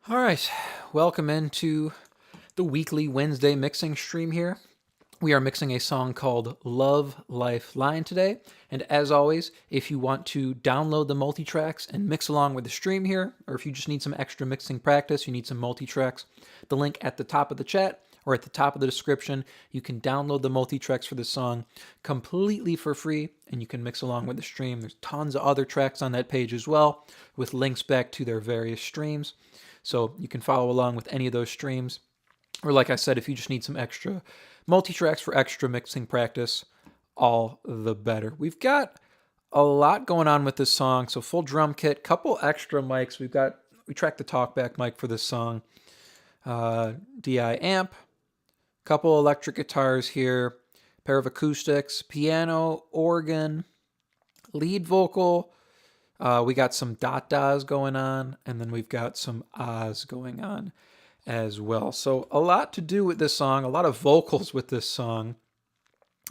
All right, welcome into the weekly Wednesday mixing stream here. We are mixing a song called Love Lifeline today. And as always, if you want to download the multi-tracks and mix along with the stream here, or if you just need some extra mixing practice, you need some multi-tracks, the link at the top of the chat or at the top of the description, you can download the multi-tracks for this song completely for free, and you can mix along with the stream. There's tons of other tracks on that page as well, with links back to their various streams. So you can follow along with any of those streams. Or like I said, if you just need some extra multi-tracks for extra mixing practice, all the better. We've got a lot going on with this song. So full drum kit, couple extra mics. We tracked the talkback mic for this song. DI amp, couple electric guitars here, pair of acoustics, piano, organ, lead vocal. We got some da-das going on, and then we've got some ahs going on as well. So a lot to do with this song, a lot of vocals with this song,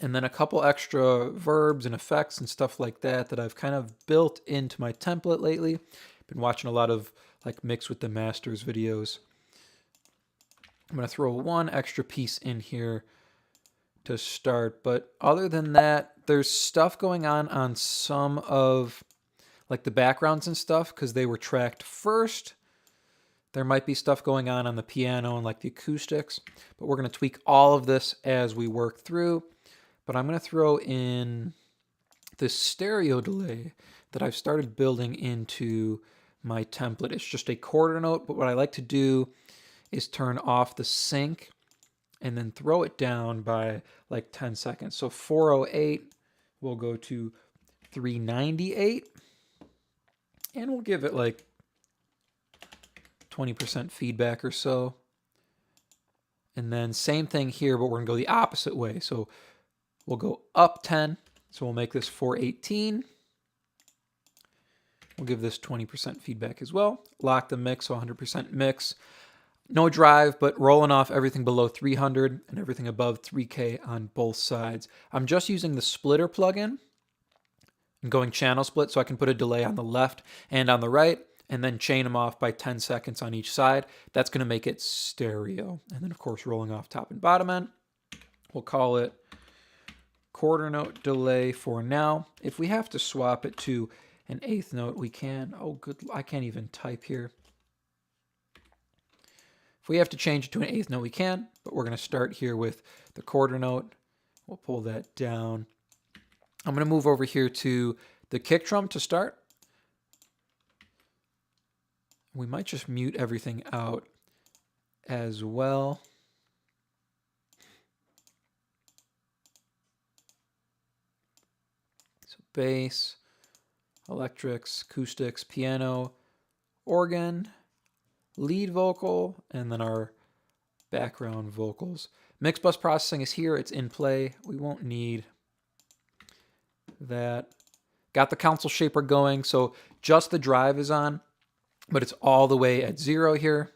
and then a couple extra verbs and effects and stuff like that I've kind of built into my template lately. Been watching a lot of like Mix with the Masters videos. I'm going to throw one extra piece in here to start, but other than that, there's stuff going on some of like the backgrounds and stuff because they were tracked first. There might be stuff going on the piano and like the acoustics, but we're going to tweak all of this as we work through. But I'm going to throw in this stereo delay that I've started building into my template. It's just a quarter note, but what I like to do is turn off the sync and then throw it down by like 10 seconds. So 408 will go to 398, and we'll give it like 20% feedback or so. And then same thing here, but we're gonna go the opposite way. So we'll go up 10. So we'll make this 418. We'll give this 20% feedback as well. Lock the mix, so 100% mix. No drive, but rolling off everything below 300 and everything above 3K on both sides. I'm just using the splitter plugin and going channel split so I can put a delay on the left and on the right, and then chain them off by 10 seconds on each side. That's going to make it stereo. And then, of course, rolling off top and bottom end. We'll call it quarter note delay for now. If we have to swap it to an eighth note, we can. Oh, good. I can't even type here. If we have to change it to an eighth note, we can, but we're going to start here with the quarter note. We'll pull that down. I'm going to move over here to the kick drum to start. We might just mute everything out as well. So bass, electrics, acoustics, piano, organ, lead vocal, and then our background vocals. Mix bus processing is here. It's in play. We won't need that. Got the console shaper going, so just the drive is on, but it's all the way at 0 here.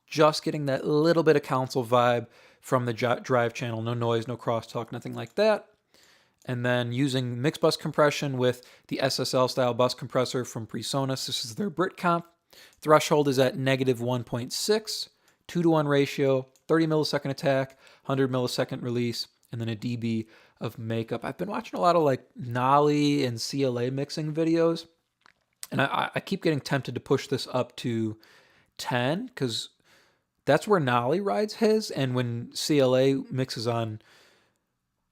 Just getting that little bit of console vibe from the drive channel. No noise, no crosstalk, nothing like that. And then using mix bus compression with the SSL style bus compressor from PreSonus. This is their Brit comp. Threshold is at negative 1.6, 2-to-1 ratio, 30 millisecond attack, 100 millisecond release, and then a dB of makeup. I've been watching a lot of like Nolly and CLA mixing videos, and I keep getting tempted to push this up to 10 because that's where Nolly rides his, and when CLA mixes on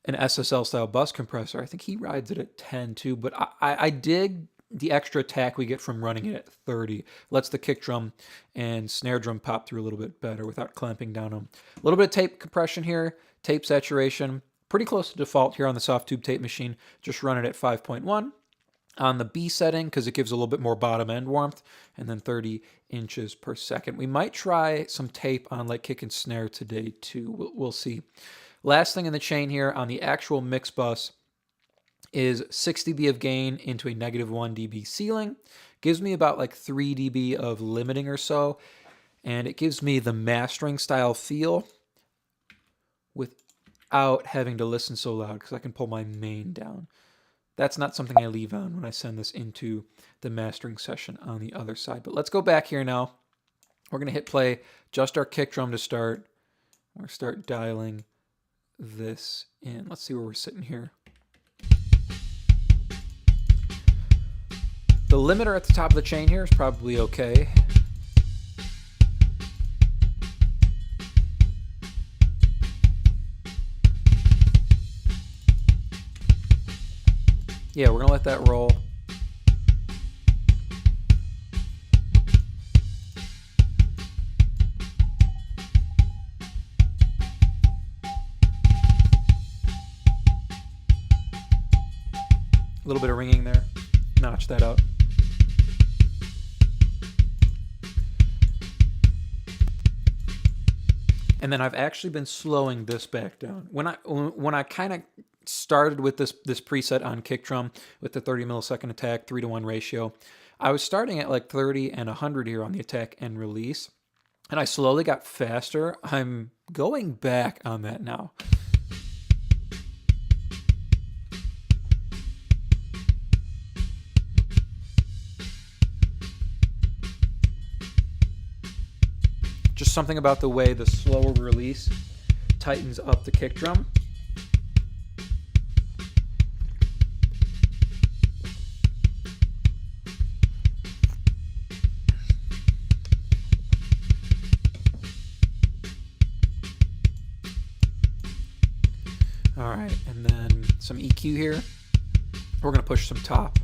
an SSL style bus compressor, I think he rides it at 10 too, but I dig the extra attack we get from running it at 30. Lets the kick drum and snare drum pop through a little bit better without clamping down them. A little bit of tape compression here, tape saturation, pretty close to default here on the soft tube tape machine. Just run it at 5.1. On the B setting, because it gives a little bit more bottom end warmth, and then 30 inches per second. We might try some tape on like kick and snare today too. We'll see. Last thing in the chain here on the actual mix bus is 6 dB of gain into a negative 1 dB ceiling. Gives me about like 3 dB of limiting or so, and it gives me the mastering style feel without having to listen so loud because I can pull my main down. That's not something I leave on when I send this into the mastering session on the other side. But let's go back here now We're going to hit play, just our kick drum to start. We're going to start dialing this in. Let's see where we're sitting here. The limiter at the top of the chain here is probably okay. Yeah, we're going to let that roll. A little bit of ringing there. Notch that out. And then I've actually been slowing this back down. When I kind of started with this preset on kick drum with the 30 millisecond attack, 3-to-1 ratio, I was starting at like 30 and 100 here on the attack and release. And I slowly got faster. I'm going back on that now. Just something about the way the slower release tightens up the kick drum. All right, and then some EQ here. We're gonna push some top.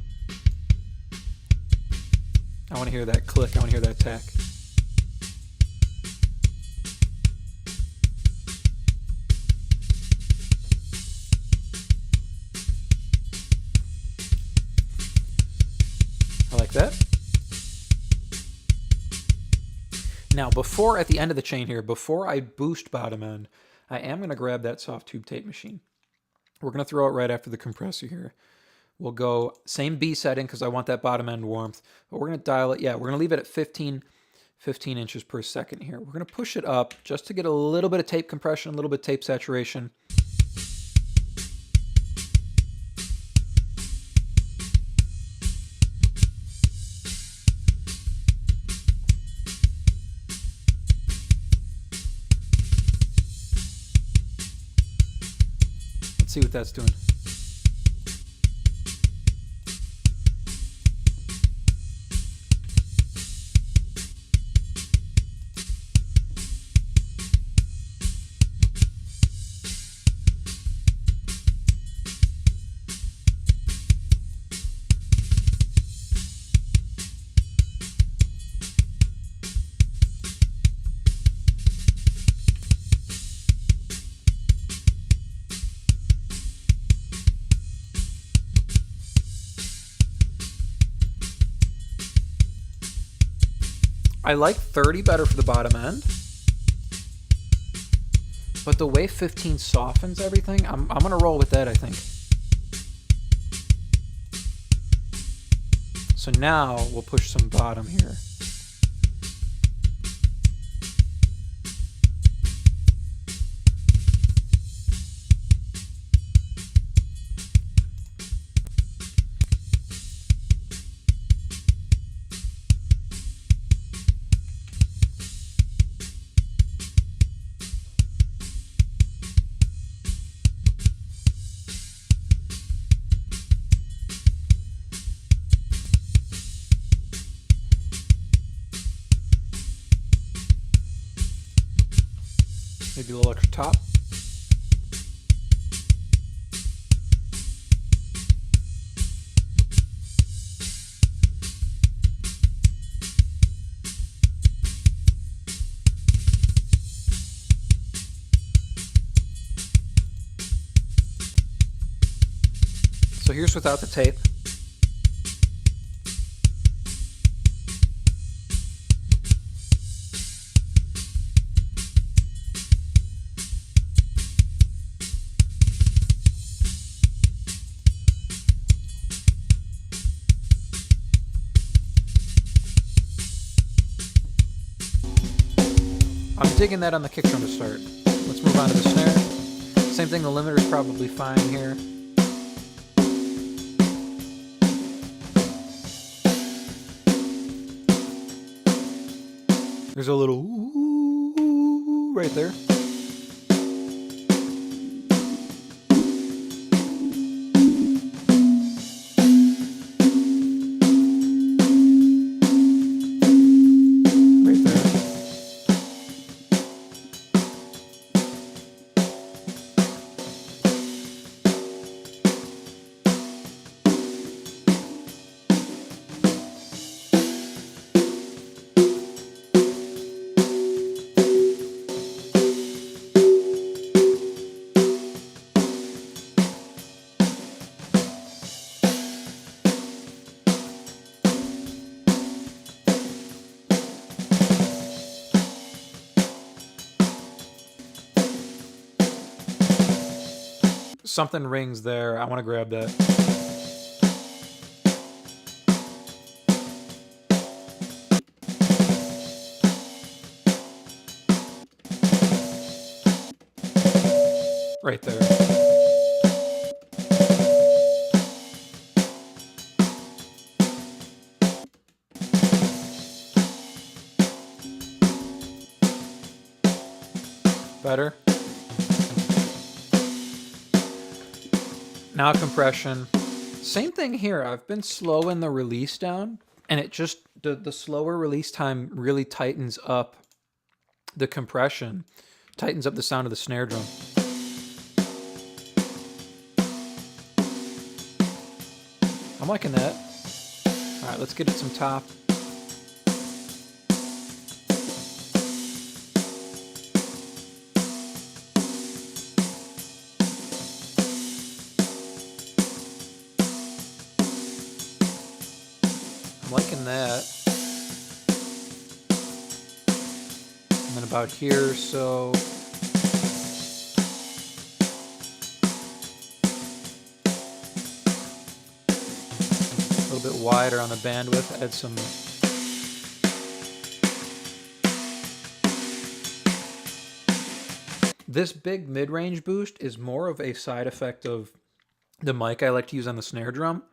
I wanna hear that click, I wanna hear that attack. I like that. Now, before, at the end of the chain here, before I boost bottom end, I am going to grab that soft tube tape machine. We're going to throw it right after the compressor here. We'll go same B setting because I want that bottom end warmth, but we're going to dial it. Yeah, we're going to leave it at 15 inches per second here. We're going to push it up just to get a little bit of tape compression, a little bit of tape saturation. Let's see what that's doing. I like 30 better for the bottom end, but the way 15 softens everything, I'm gonna roll with that, I think. So now we'll push some bottom here. Maybe a little extra top. So here's without the tape. I'm digging that on the kick drum to start. Let's move on to the snare. Same thing, the limiter is probably fine here. There's a little ooh right there. Right there. Something rings there. I want to grab that. Right there. Better. Now compression. Same thing here. I've been slowing the release down, and it just, the slower release time really tightens up the compression, tightens up the sound of the snare drum. I'm liking that. All right, let's get it some top. I'm liking that. And then about here, so a little bit wider on the bandwidth, add some this big mid-range boost is more of a side effect of the mic I like to use on the snare drum.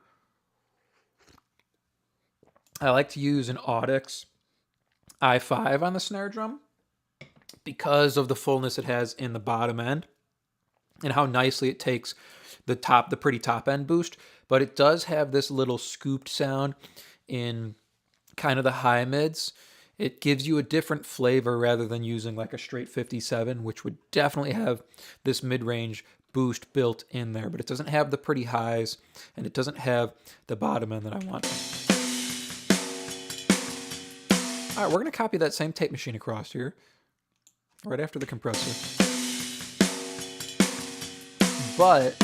I like to use an Audix i5 on the snare drum because of the fullness it has in the bottom end and how nicely it takes the pretty top end boost. But it does have this little scooped sound in kind of the high mids. It gives you a different flavor rather than using like a straight 57, which would definitely have this mid-range boost built in there, but it doesn't have the pretty highs and it doesn't have the bottom end that I want. All right, we're going to copy that same tape machine across here, right after the compressor. But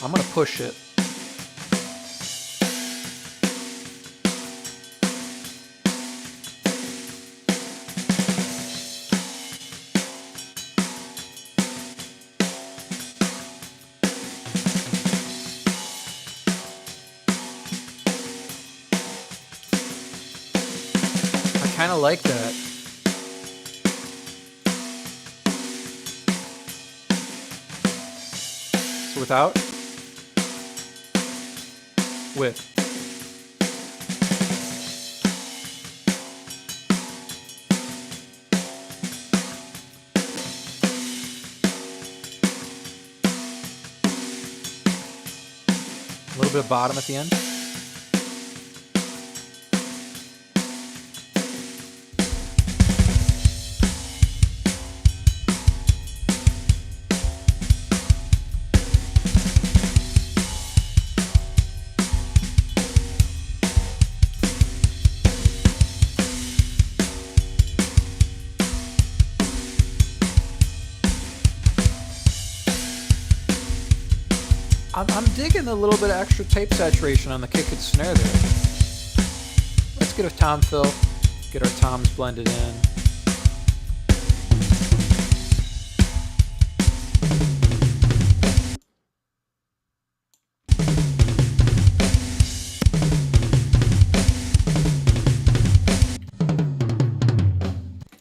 I'm going to push it. I kind of like that. So without, with. A little bit of bottom at the end. I'm digging a little bit of extra tape saturation on the kick and snare there. Let's get a tom fill, get our toms blended in.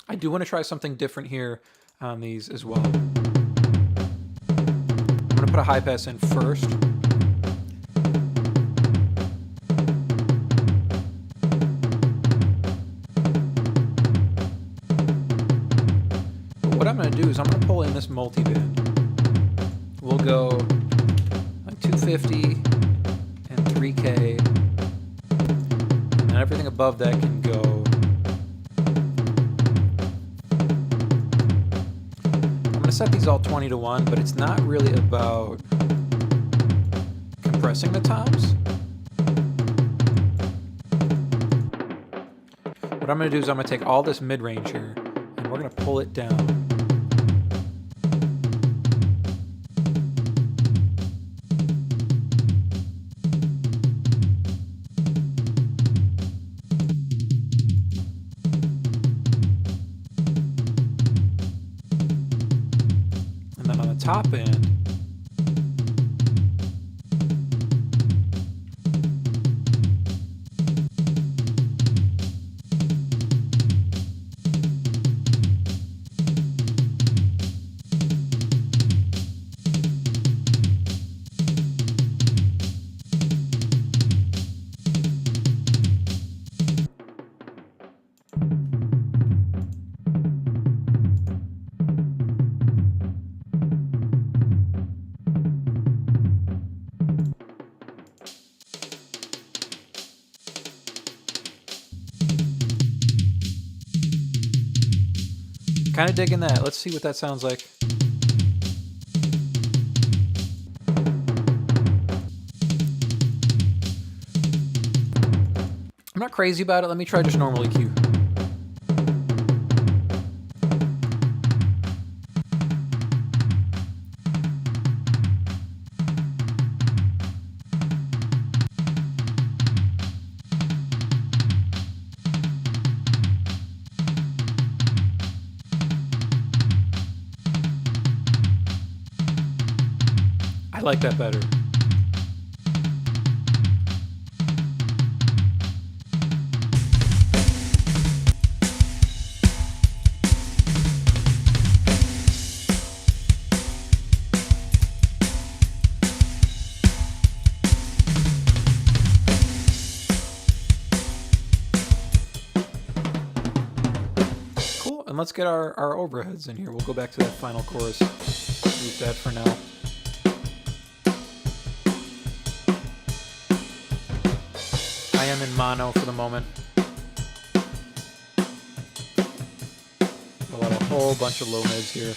I do want to try something different here on these as well. I'm going to put a high pass in first. normal in this multi-band. We'll go like 250 and 3K, and then everything above that can go. I'm going to set these all 20 to 1, but it's not really about compressing the toms. What I'm going to do is I'm going to take all this mid-range here, and we're going to pull it down. And then on the top end, kind of digging that. Let's see what that sounds like. I'm not crazy about it. Let me try just normal EQ. I like that better. Cool, and let's get our overheads in here. We'll go back to that final chorus. Leave that for now. I am in mono for the moment. We'll have a whole bunch of low mids here.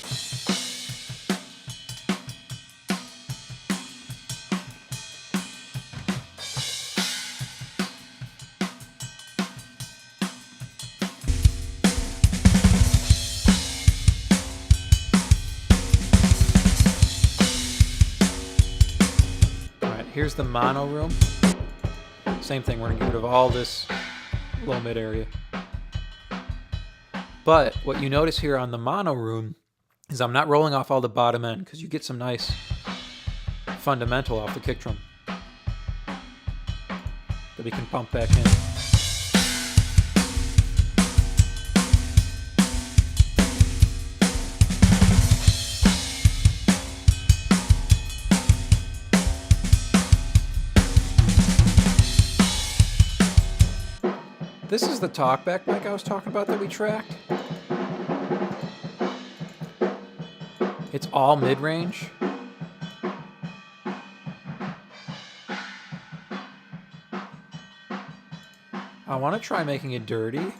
Alright, here's the mono room. Same thing, we're going to get rid of all this low mid area. But what you notice here on the mono room is I'm not rolling off all the bottom end because you get some nice fundamental off the kick drum that we can pump back in. This is the talkback mic I was talking about that we tracked. It's all mid-range. I want to try making it dirty.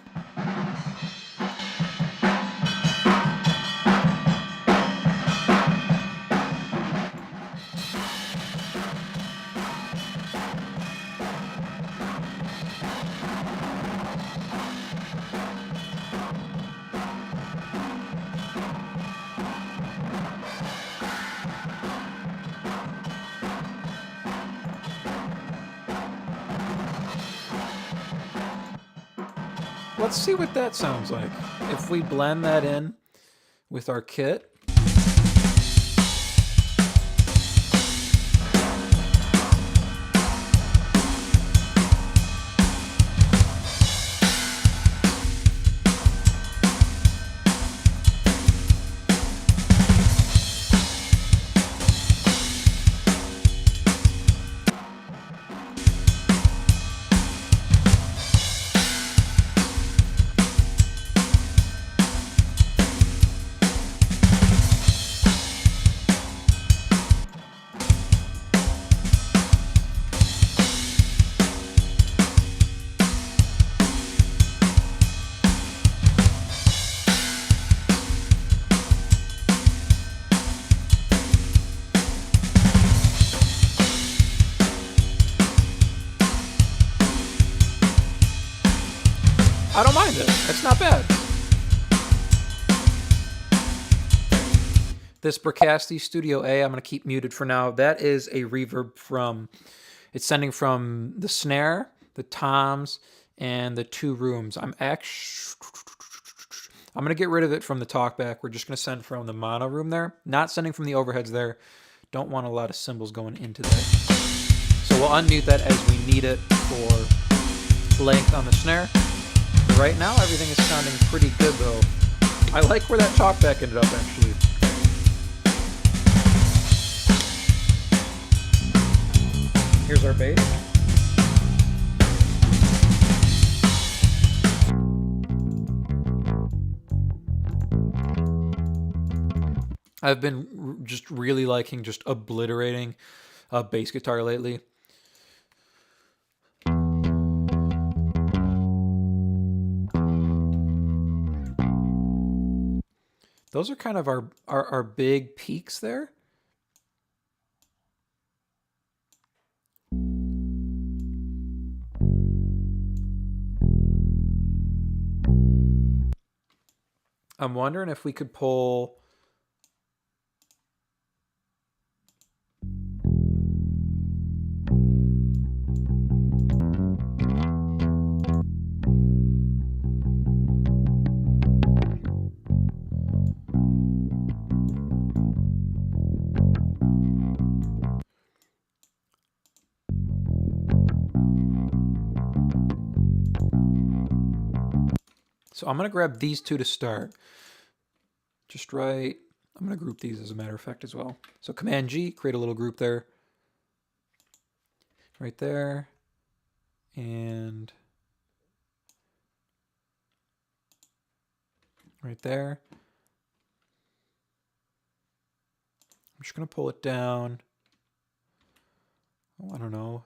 Let's see what that sounds like. If we blend that in with our kit. I don't mind it. It's not bad. This Bricasti Studio A, I'm going to keep muted for now. That is a reverb from, it's sending from the snare, the toms, and the two rooms. I'm going to get rid of it from the talkback. We're just going to send from the mono room there. Not sending from the overheads there. Don't want a lot of cymbals going into there. So we'll unmute that as we need it for length on the snare. But right now, everything is sounding pretty good though. I like where that talkback ended up actually. Here's our bass. I've been just really liking just obliterating bass guitar lately. Those are kind of our big peaks there. I'm wondering if we could pull So I'm going to grab these two to start. Just right. I'm going to group these as a matter of fact as well. So Command G, create a little group there. Right there. And right there. I'm just going to pull it down. Oh, I don't know.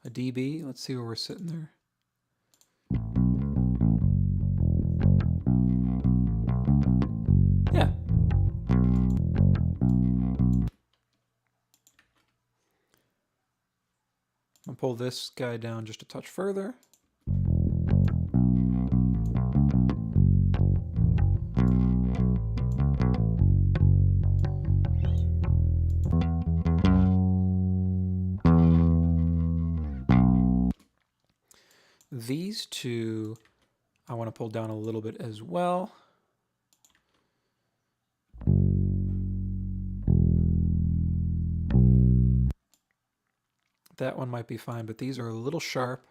A dB. Let's see where we're sitting there. Yeah. I'll pull this guy down just a touch further. These two I want to pull down a little bit as well. That one might be fine, but these are a little sharp.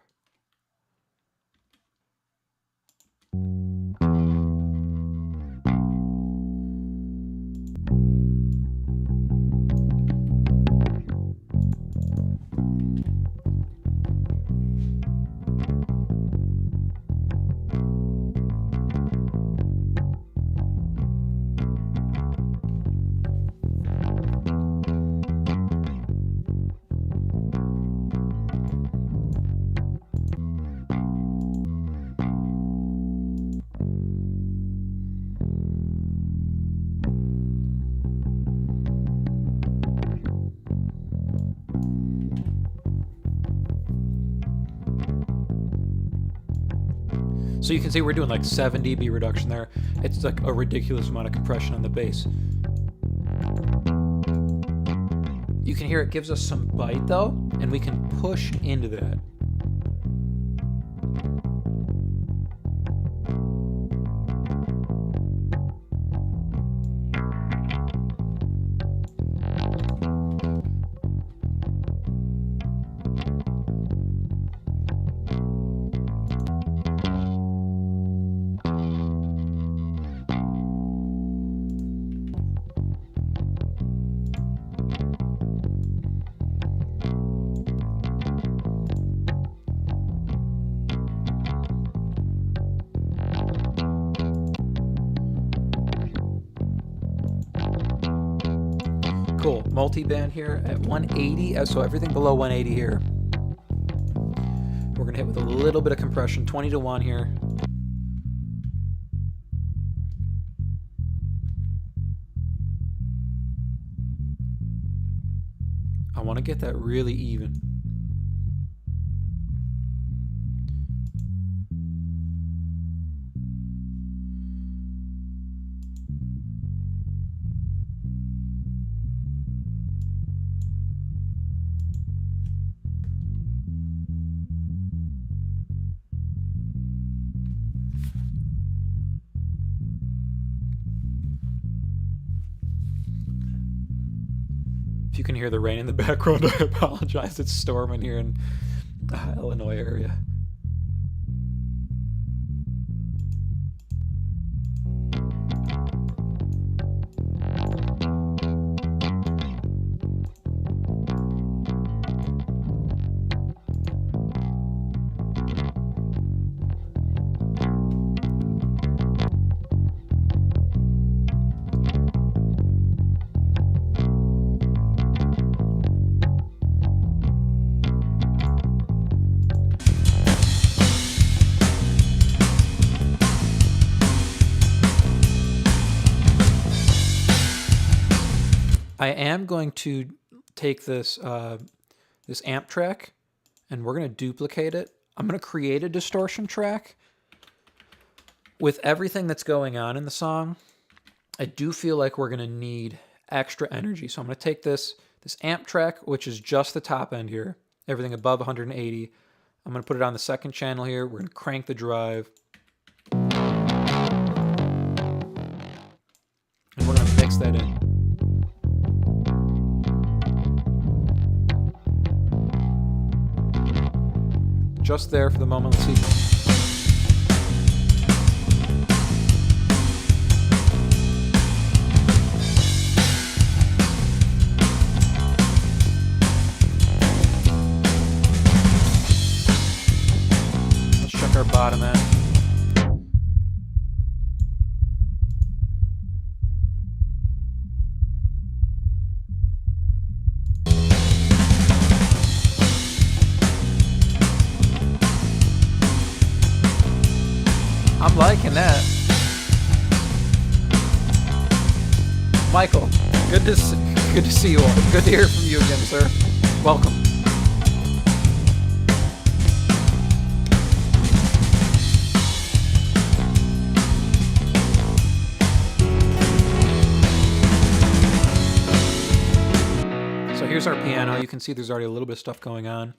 So you can see we're doing like 7 dB reduction there. It's like a ridiculous amount of compression on the bass. You can hear it gives us some bite though, and we can push into that. Cool, multi-band here at 180, so everything below 180 here. We're gonna hit with a little bit of compression, 20 to 1 here. I wanna get that really even. If you can hear the rain in the background, I apologize. It's storming here in Illinois area. I am going to take this this amp track, and we're going to duplicate it. I'm going to create a distortion track with everything that's going on in the song. I do feel like we're going to need extra energy, so I'm going to take this amp track, which is just the top end here, everything above 180. I'm going to put it on the second channel here. We're going to crank the drive, and we're going to mix that in. Just there for the moment. Let's see. Let's check our bottom end. I'm liking that. Michael, good to see you all. Good to hear from you again, sir. Welcome. So here's our piano. You can see there's already a little bit of stuff going on.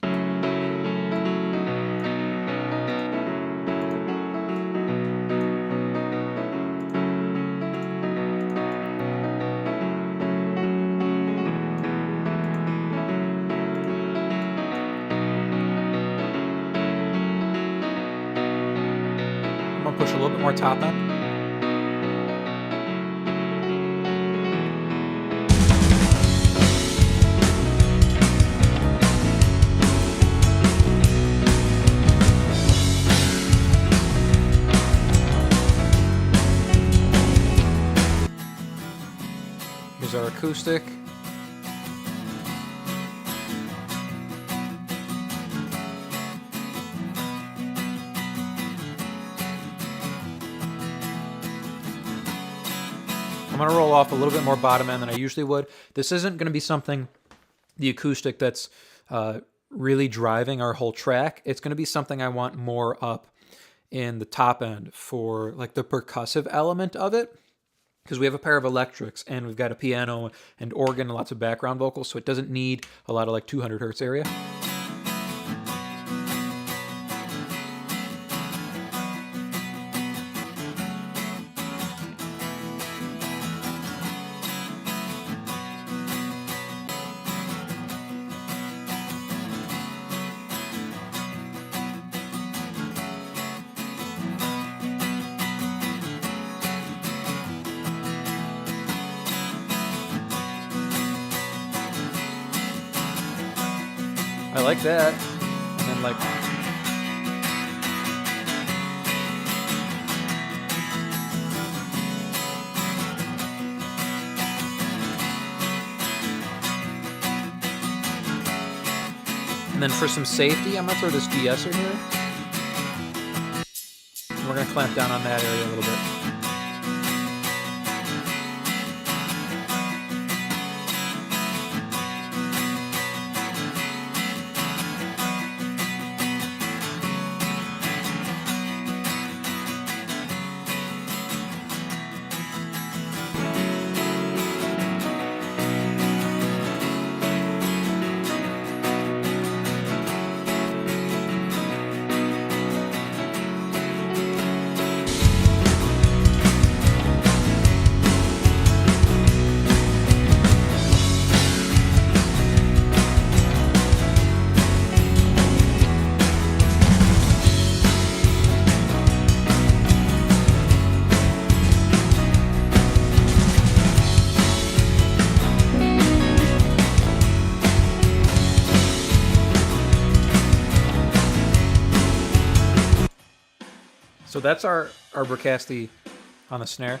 I'm gonna push a little bit more top end. Here's our acoustic. I'm going to roll off a little bit more bottom end than I usually would. This isn't going to be something, the acoustic, that's really driving our whole track. It's going to be something I want more up in the top end for like the percussive element of it, because we have a pair of electrics and we've got a piano and organ and lots of background vocals, so it doesn't need a lot of like 200 hertz area. I like that. And then like and then for some safety, I'm gonna throw this de-esser here. And we're gonna clamp down on that area a little bit. So that's our Burkasti on the snare.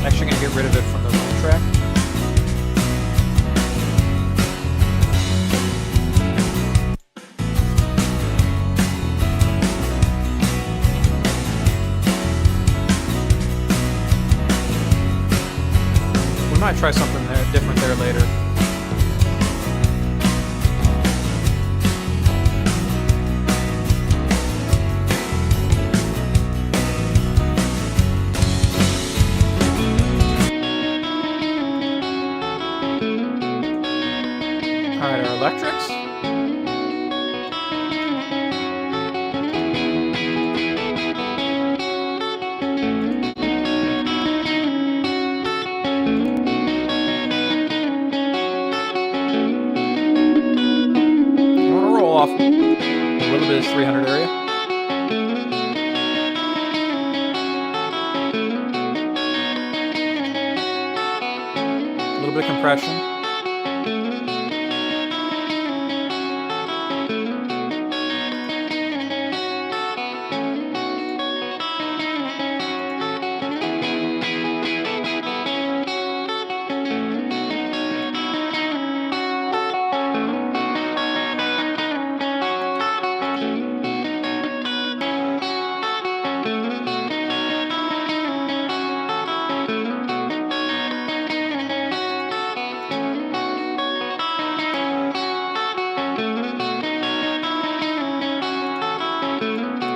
Actually going to get rid of it from the MULTITRACK. We might try something different there later. Alright, our electrics. I want to roll off a little bit of 300 area. A little bit of compression.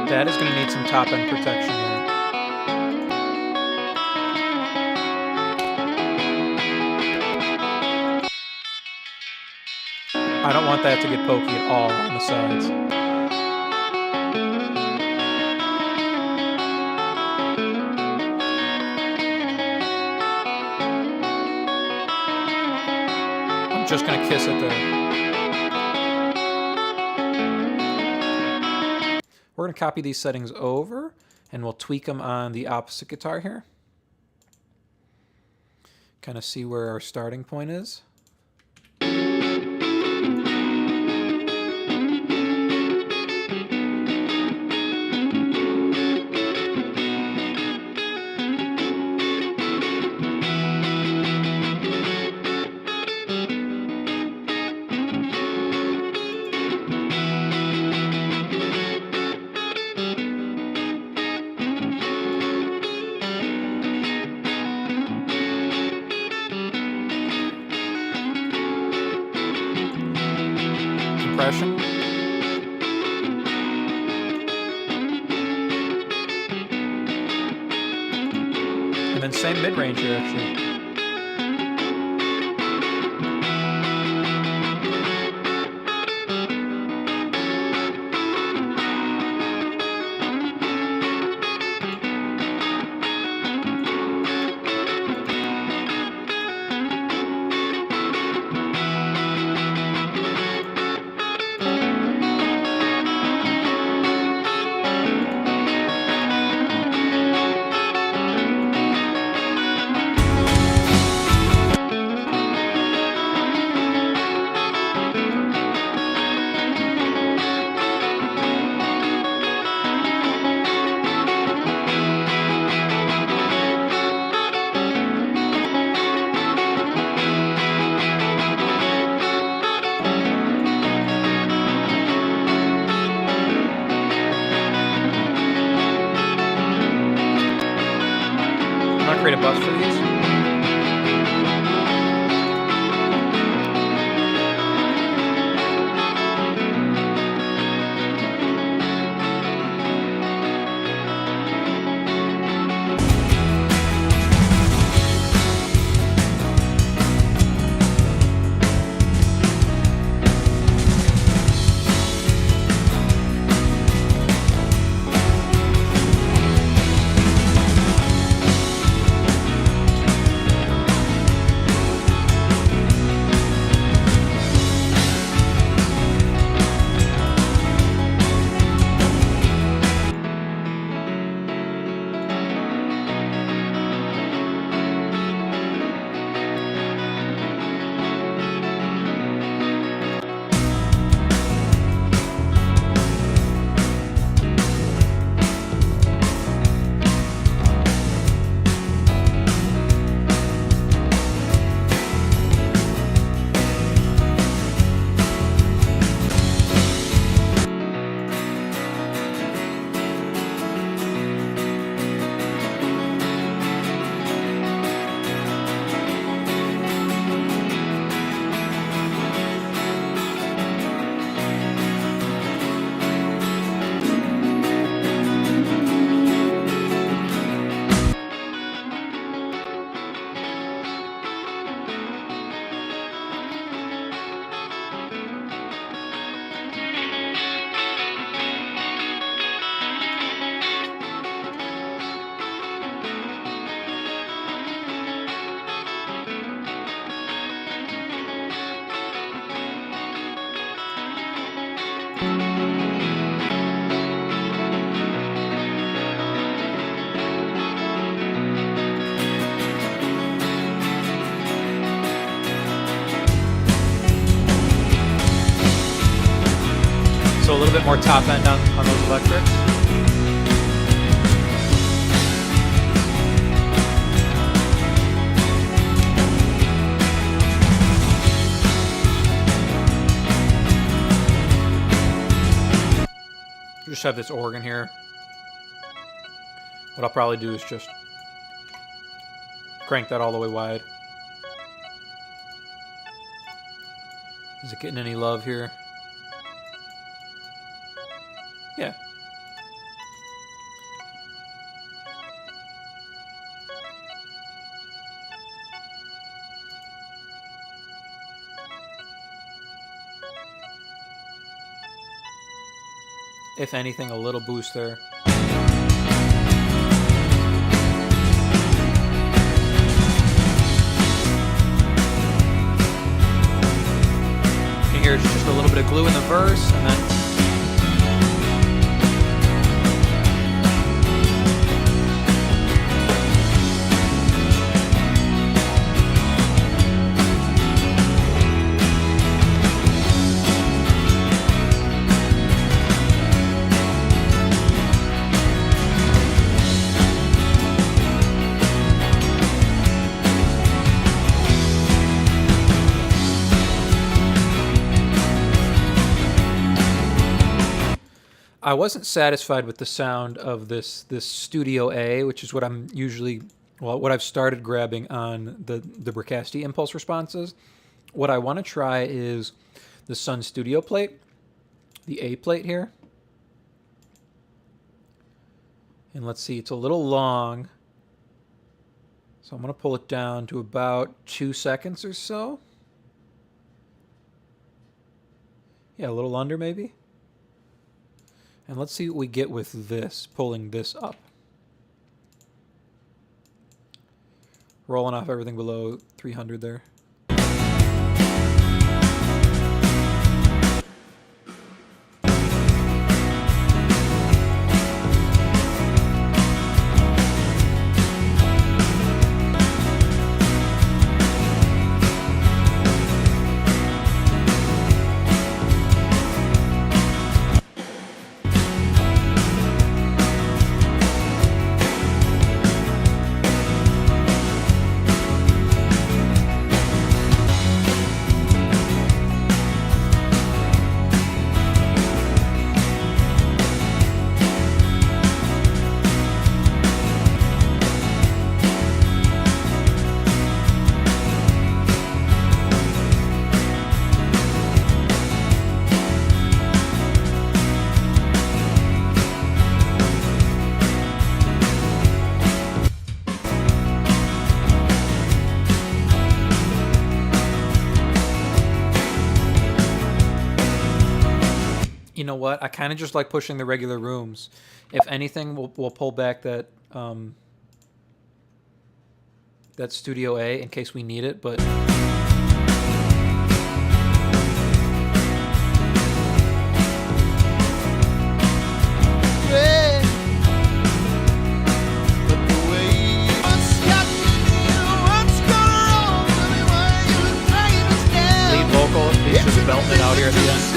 That is going to need some top end protection there. I don't want that to get pokey at all on the sides. I'm just going to kiss it there. We're going to copy these settings over, and we'll tweak them on the opposite guitar here. Kind of see where our starting point is. Compression. And then same mid-range here, actually. Create a bus for these. little bit more top end on those electrics. Just have this organ here. What I'll probably do is just crank that all the way wide. Is it getting any love here? Yeah. If anything, a little boost there. Here's just a little bit of glue in the verse, and then I wasn't satisfied with the sound of this Studio A, which is what I'm usually, well, what I've started grabbing on the Bricasti impulse responses. What I want to try is the Sun Studio plate, the A plate here. And let's see, it's a little long. So I'm going to pull it down to about 2 seconds or so. Yeah, a little under maybe. And let's see what we get with this, pulling this up. Rolling off everything below 300 there. You know what? I kind of just like pushing the regular rooms. If anything, we'll pull back that that Studio A in case we need it, but lead vocal is just belting it out here at the end.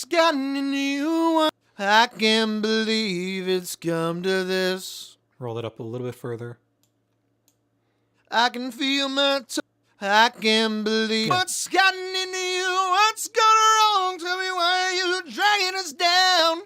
Gotten into you, I can't believe it's come to this. Roll it up a little bit further. I can feel my I can't believe what's gotten into you. What's gone wrong? Tell me why you're dragging us down.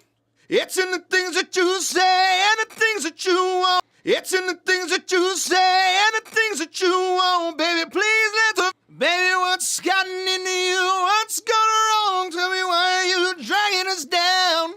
It's in the things that you say and the things that you want. It's in the things that you say and the things that you want. Baby, please let the baby, what's gotten into you? What's gone wrong? Tell me why you're dragging us down.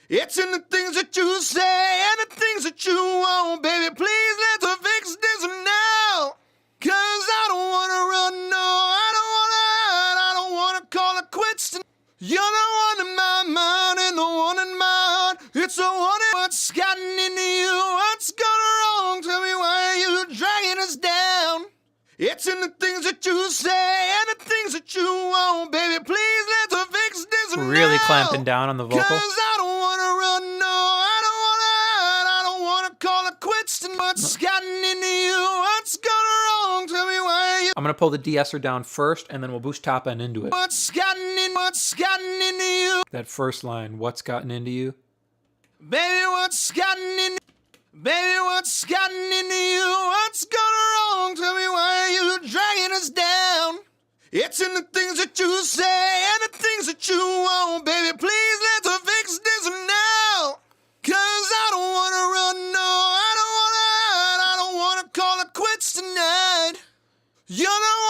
It's in the things that you say and the things that you want. Baby, please let's fix this now. Cause I don't wanna run, no, I don't wanna call it quits. You're the one in my mind and the one in my heart. It's the one in what's gotten into you. What's gone wrong? Tell me why you're dragging us down. It's in the things that you say and the things that you want. Baby, please let's fix this Really now. clamping down on the vocal. Cause I don't wanna run, no, I don't wanna What's gotten into you? What's gone wrong? Tell me why you. I'm going to pull the de-esser down first, and then we'll boost top end into it. What's gotten into you? That first line, what's gotten into you? Baby, what's gotten in? Baby, what's gotten into you? What's gone wrong? Tell me why you dragging us down. It's in the things that you say and the things that you want. Baby, please let's fix this now. Cause I don't wanna run, no, I don't wanna hide. I don't wanna call it quits tonight. You know,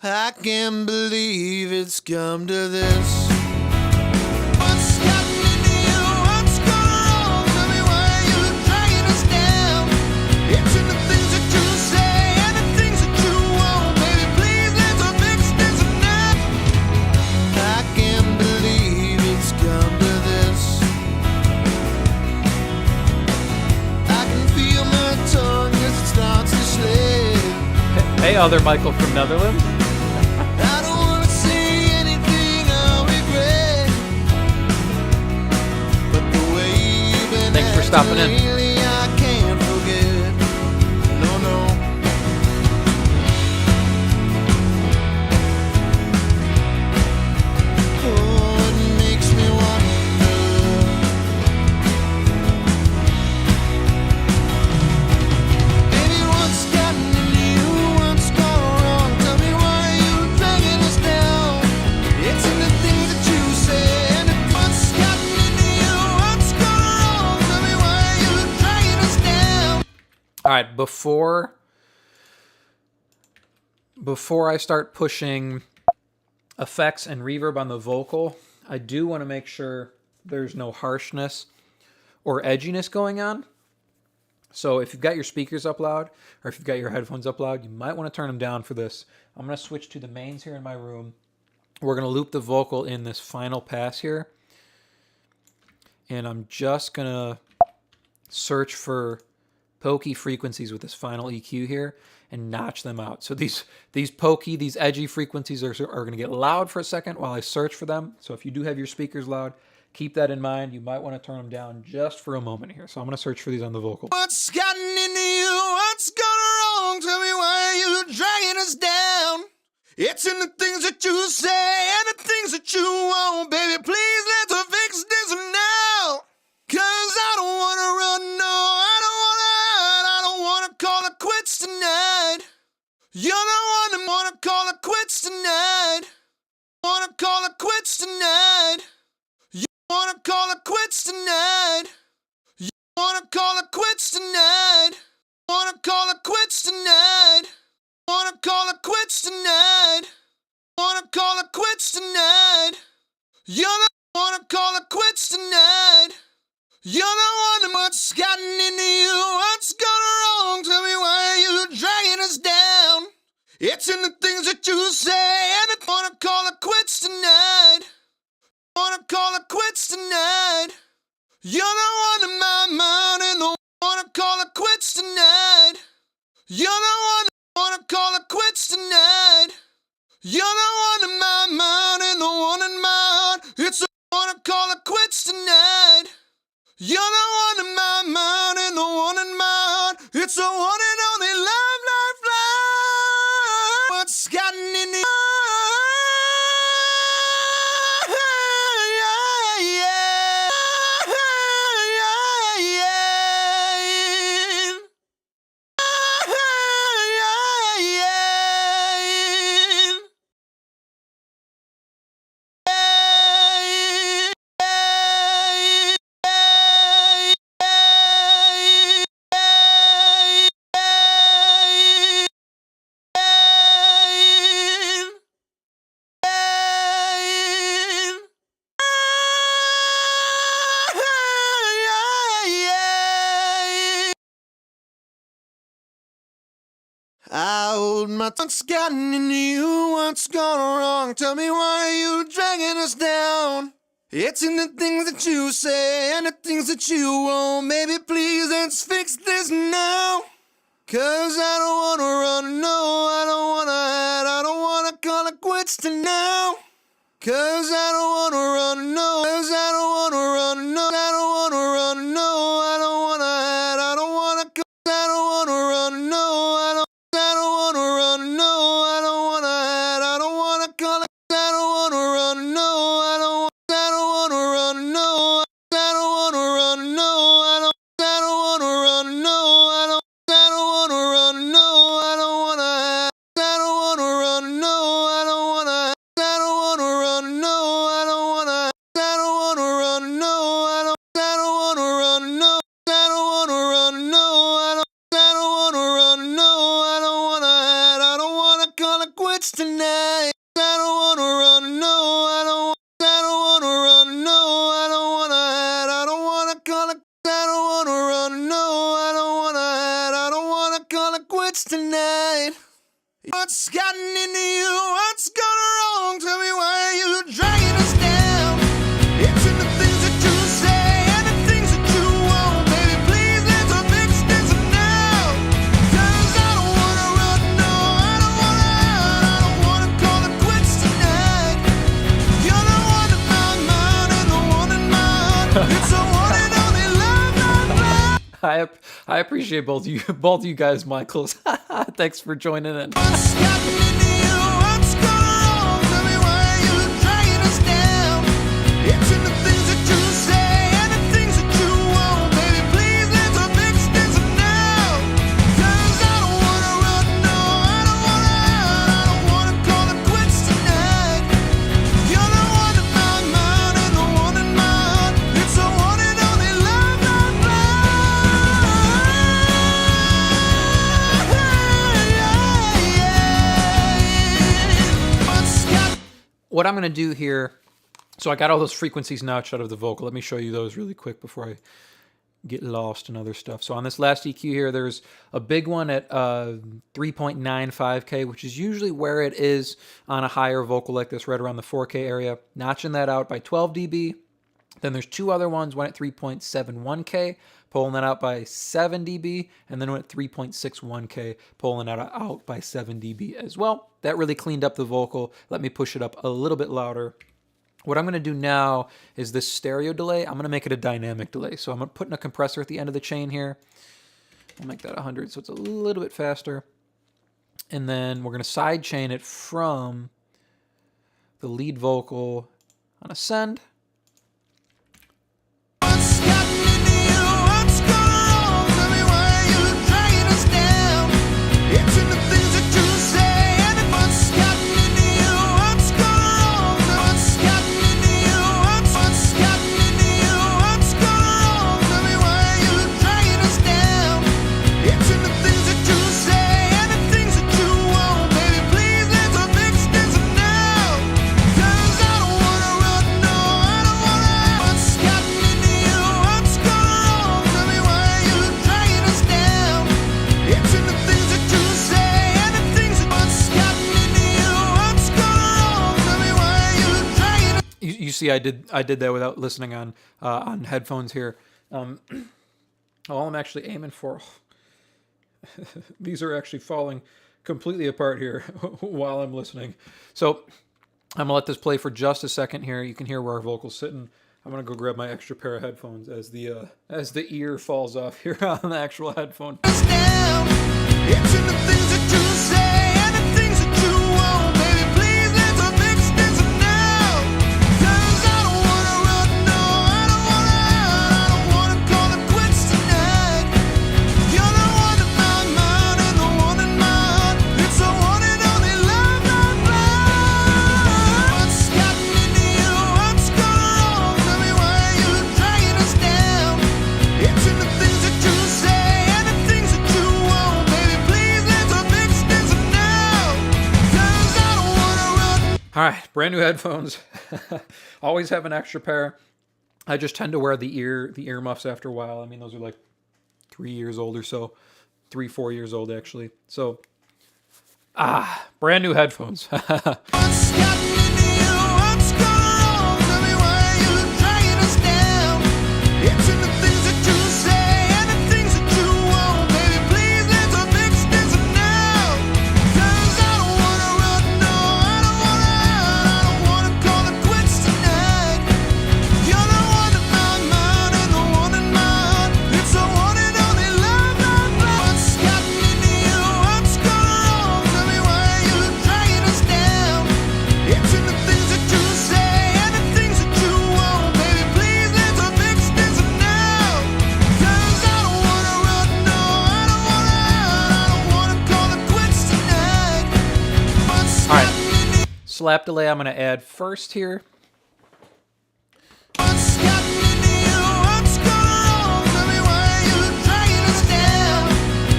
I can't believe it's come to this. What's gotten into you? What's gone wrong? Tell me why you dragging us down. It's in the things that you say and the things that you want. Baby, please let's fix this now. I can't believe it's come to this. I can feel my tongue as it starts to slip. Hey, other Michael from Netherlands. I don't wanna say anything I'll regret, but the way you've been Thanks for stopping in. lately, I can't forget. No, no. Oh, it makes me wonder. Baby, what's gotten into you? What's gone wrong? Tell me why you dragging us down. It's in the things that you say and what's gotten into you. What's gone wrong? Tell me why you dragging us down. All right, before I start pushing effects and reverb on the vocal, I do want to make sure there's no harshness or edginess going on. So if you've got your speakers up loud or if you've got your headphones up loud, you might want to turn them down for this. I'm going to switch to the mains here in my room. We're going to loop the vocal in this final pass here. And I'm just going to search for pokey frequencies with this final EQ here and notch them out. So these pokey, these edgy frequencies are going to get loud for a second while I search for them. So if you do have your speakers loud, keep that in mind. You might want to turn them down just for a moment here. So I'm going to search for these on the vocal. What's gotten into you? What's gone wrong? Tell me why you dragging us down. It's in the things that you say and the things that you want. Baby, please let's fix this now. Cause I don't wanna run, no, I don't wanna hide. I don't wanna call it quits tonight. You're the one that wanna call it quits tonight. Wanna call it quits tonight. You wanna call it quits tonight. You wanna call it quits tonight. Wanna call it quits tonight. Wanna call it quits tonight. Wanna call it quits tonight. You're the wanna call it quits tonight. You're the one that what's gotten into you. What's gone wrong? Tell me why you dragging us down. It's in the things that you say and I wanna call it quits tonight. Wanna call it quits tonight. You're the one in my mind and I wanna call it quits tonight. You're the one that wanna call it quits tonight. You're the one in my mind and the one in mine. It's a wanna call it quits tonight. You're the one in my mind and the one in mine. It's a one and only love lifeline. What's gotten in the I hold my tongue's gotten into you. What's gone wrong? Tell me why you dragging us down. It's in the things that you say and the things that you want. Maybe please let's fix this now. Cause I don't wanna run, no, I don't wanna hide. I don't wanna call it quits to now. Cause I don't wanna run, no, cause I don't wanna run, no, I don't wanna run, no, I don't wanna hide. I don't wanna, cause I don't wanna. tonight? What's gotten into you? What's gone wrong? Tell me why you're dragging us down. It's in the things that you say and the things that you won't. Baby, please let's fix this now. 'Cause I don't wanna run, no, I don't wanna hide. I don't wanna call it quits tonight. You're the one in my mind and the one in mine. It's the one and only love I find. I appreciate both of you guys, Michaels. Thanks for joining in. What's gotten into you? What's gone wrong? Tell me why you're dragging us down. It's in the things that you say and the things that you won't. Baby, please let's fix this now. 'Cause I don't wanna run, no, I don't wanna hide. I don't wanna call it quits tonight. You're the one in my mind and the one in mine. It's the one and only love I find. What I'm going to do here, so I got all those frequencies notched out of the vocal. Let me show you those really quick before I get lost in other stuff. So on this last EQ here, there's a big one at 3.95K, which is usually where it is on a higher vocal like this, right around the 4K area. Notching that out by 12 dB. Then there's two other ones, one at 3.71K, pulling that out by 7 dB, and then one at 3.61K, pulling that out by 7 dB as well. That really cleaned up the vocal. Let me push it up a little bit louder. What I'm going to do now is this stereo delay. I'm going to make it a dynamic delay. So I'm going to put in a compressor at the end of the chain here. I'll make that 100 so it's a little bit faster. And then we're going to side chain it from the lead vocal on a send. What's gotten into you? What's gone wrong? Tell me why you're dragging us down. It's in the things that you say and what's gotten into you? What's gone wrong? What's gotten into you? What's gotten into you? What's gone wrong? Tell me why you're dragging us down. It's in the things that you say and the things that you won't. Baby, please let's fix this now. 'Cause I don't wanna run, no, I don't wanna hide. What's gotten into you? What's gone wrong? Tell me why you're dragging us down. It's in the things that you say and the things that what's gotten into you? What's gone wrong? Tell me why you're dragging us. You see, I did that without listening on headphones here. All I'm actually aiming for, these are actually falling completely apart here while I'm listening. So I'm gonna let this play for just a second here. You can hear where our vocal's sitting. I'm gonna go grab my extra pair of headphones as the ear falls off here on the actual headphone. Down. It's in the things that you say and the things that you won't. Baby, please let's fix this now. 'Cause I don't wanna run, no, I don't wanna hide. I don't wanna call it quits tonight. You're the one in my mind and the one in mine. It's the one and only love I find. What's gotten into you? What's gone wrong? Tell me why you're dragging us down. It's in the things that you say and the things that you won't. Baby, please let's fix this now. 'Cause I don't wanna run. All right, brand new headphones. Always have an extra pair. I just tend to wear the earmuffs after a while. I mean, those are like 3 years old or so, 3-4 years old actually. So, brand new headphones. What's gotten into you? What's gone wrong? Tell me why you're dragging us down. It's in the things that you say and the things that you won't. Baby, please let's fix this now. 'Cause I don't wanna run, no, I don't wanna hide. I don't wanna call it quits tonight. You're the one in my mind and the one in mine. It's the one and only love I find. What's gotten into you? What's gone wrong? Tell me why you're dragging us down. It's in the things that you say and the things that you won't. Baby, please let's fix this now. 'Cause I don't wanna run, no, I don't wanna hide. I don't wanna call it quits tonight. What's All right. gotten into you? Slap delay I'm gonna add first here. What's gotten into you? What's gone wrong? Tell me why you're dragging us down.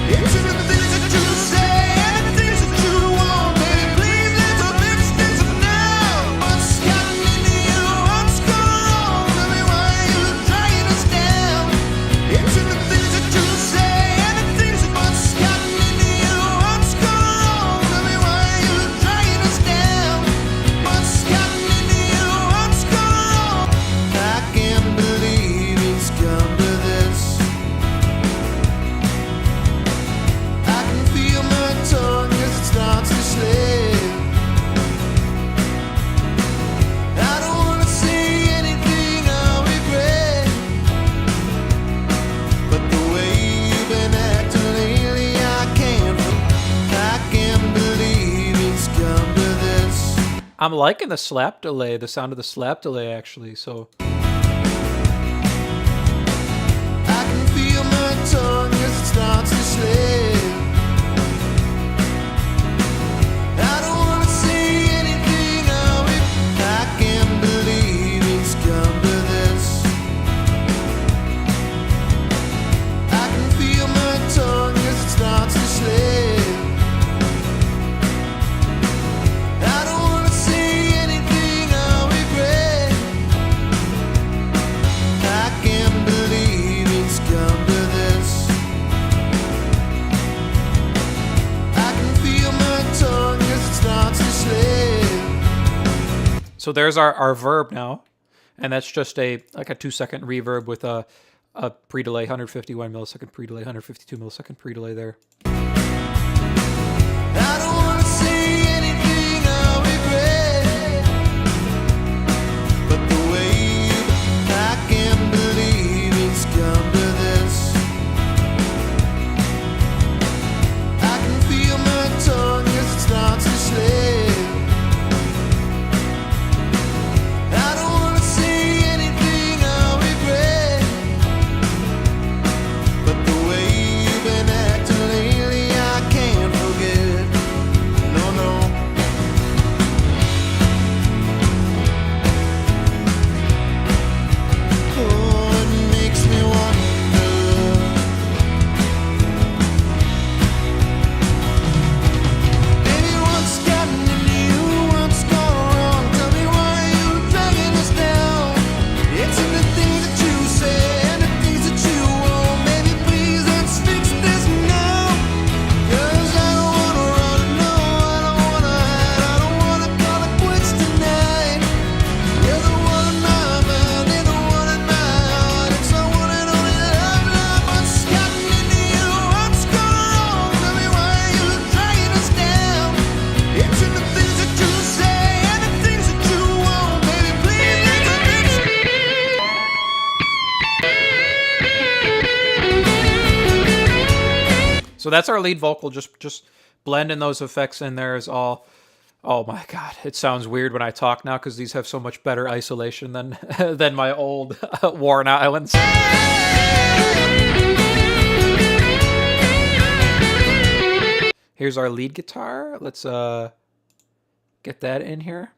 It's in the things that you say and the things that you won't. Baby, please let's fix this now. What's gotten into you? What's gone wrong? Tell me why you're dragging us down. It's in the things that you say and the things that what's gotten into you? I'm liking the slap delay, the sound of the slap delay, actually. So I can feel my tongue as it starts to slip. I don't wanna say anything of it. I can't believe it's come to this. I can feel my tongue as it starts to slip. I don't wanna say anything I regret. I can't believe it's come to this. I can feel my tongue as it starts to slip. so there's our verb now, and that's just a 2-second reverb with a pre-delay, 151 millisecond pre-delay, 152 millisecond pre-delay there. I don't wanna say anything I regret, but the way I can't believe it's come to this. I can feel my tongue as it starts to slip. I don't wanna say anything I regret, but the way you've been acting lately I can't forget. No, no. Oh, it makes me wonder. Baby, what's gotten into you? What's gone wrong? Tell me why you're dragging us down. It's in the things that you say and the things that you won't. Baby, please, let's fix this now. 'Cause I don't wanna run, no, I don't wanna hide. I don't wanna call it quits tonight. You're the one in my mind, you're the one in my heart. It's the one and only love, love. What's gotten into you? What's gone wrong? Tell me why you're dragging us down. It's in the things that you say and the things that you won't. Baby, please, let's fix it. So that's our lead vocal, just blending those effects in there is all. Oh my god, it sounds weird when I talk now because these have so much better isolation than than my old Warren Islands. Here's our lead guitar. Let's get that in here.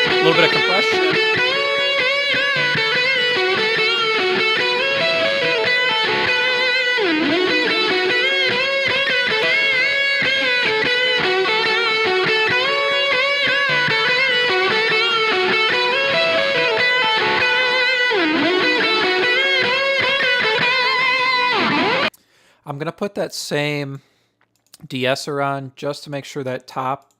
A little bit of compression. I'm gonna put that same de-esser on just to make sure that top.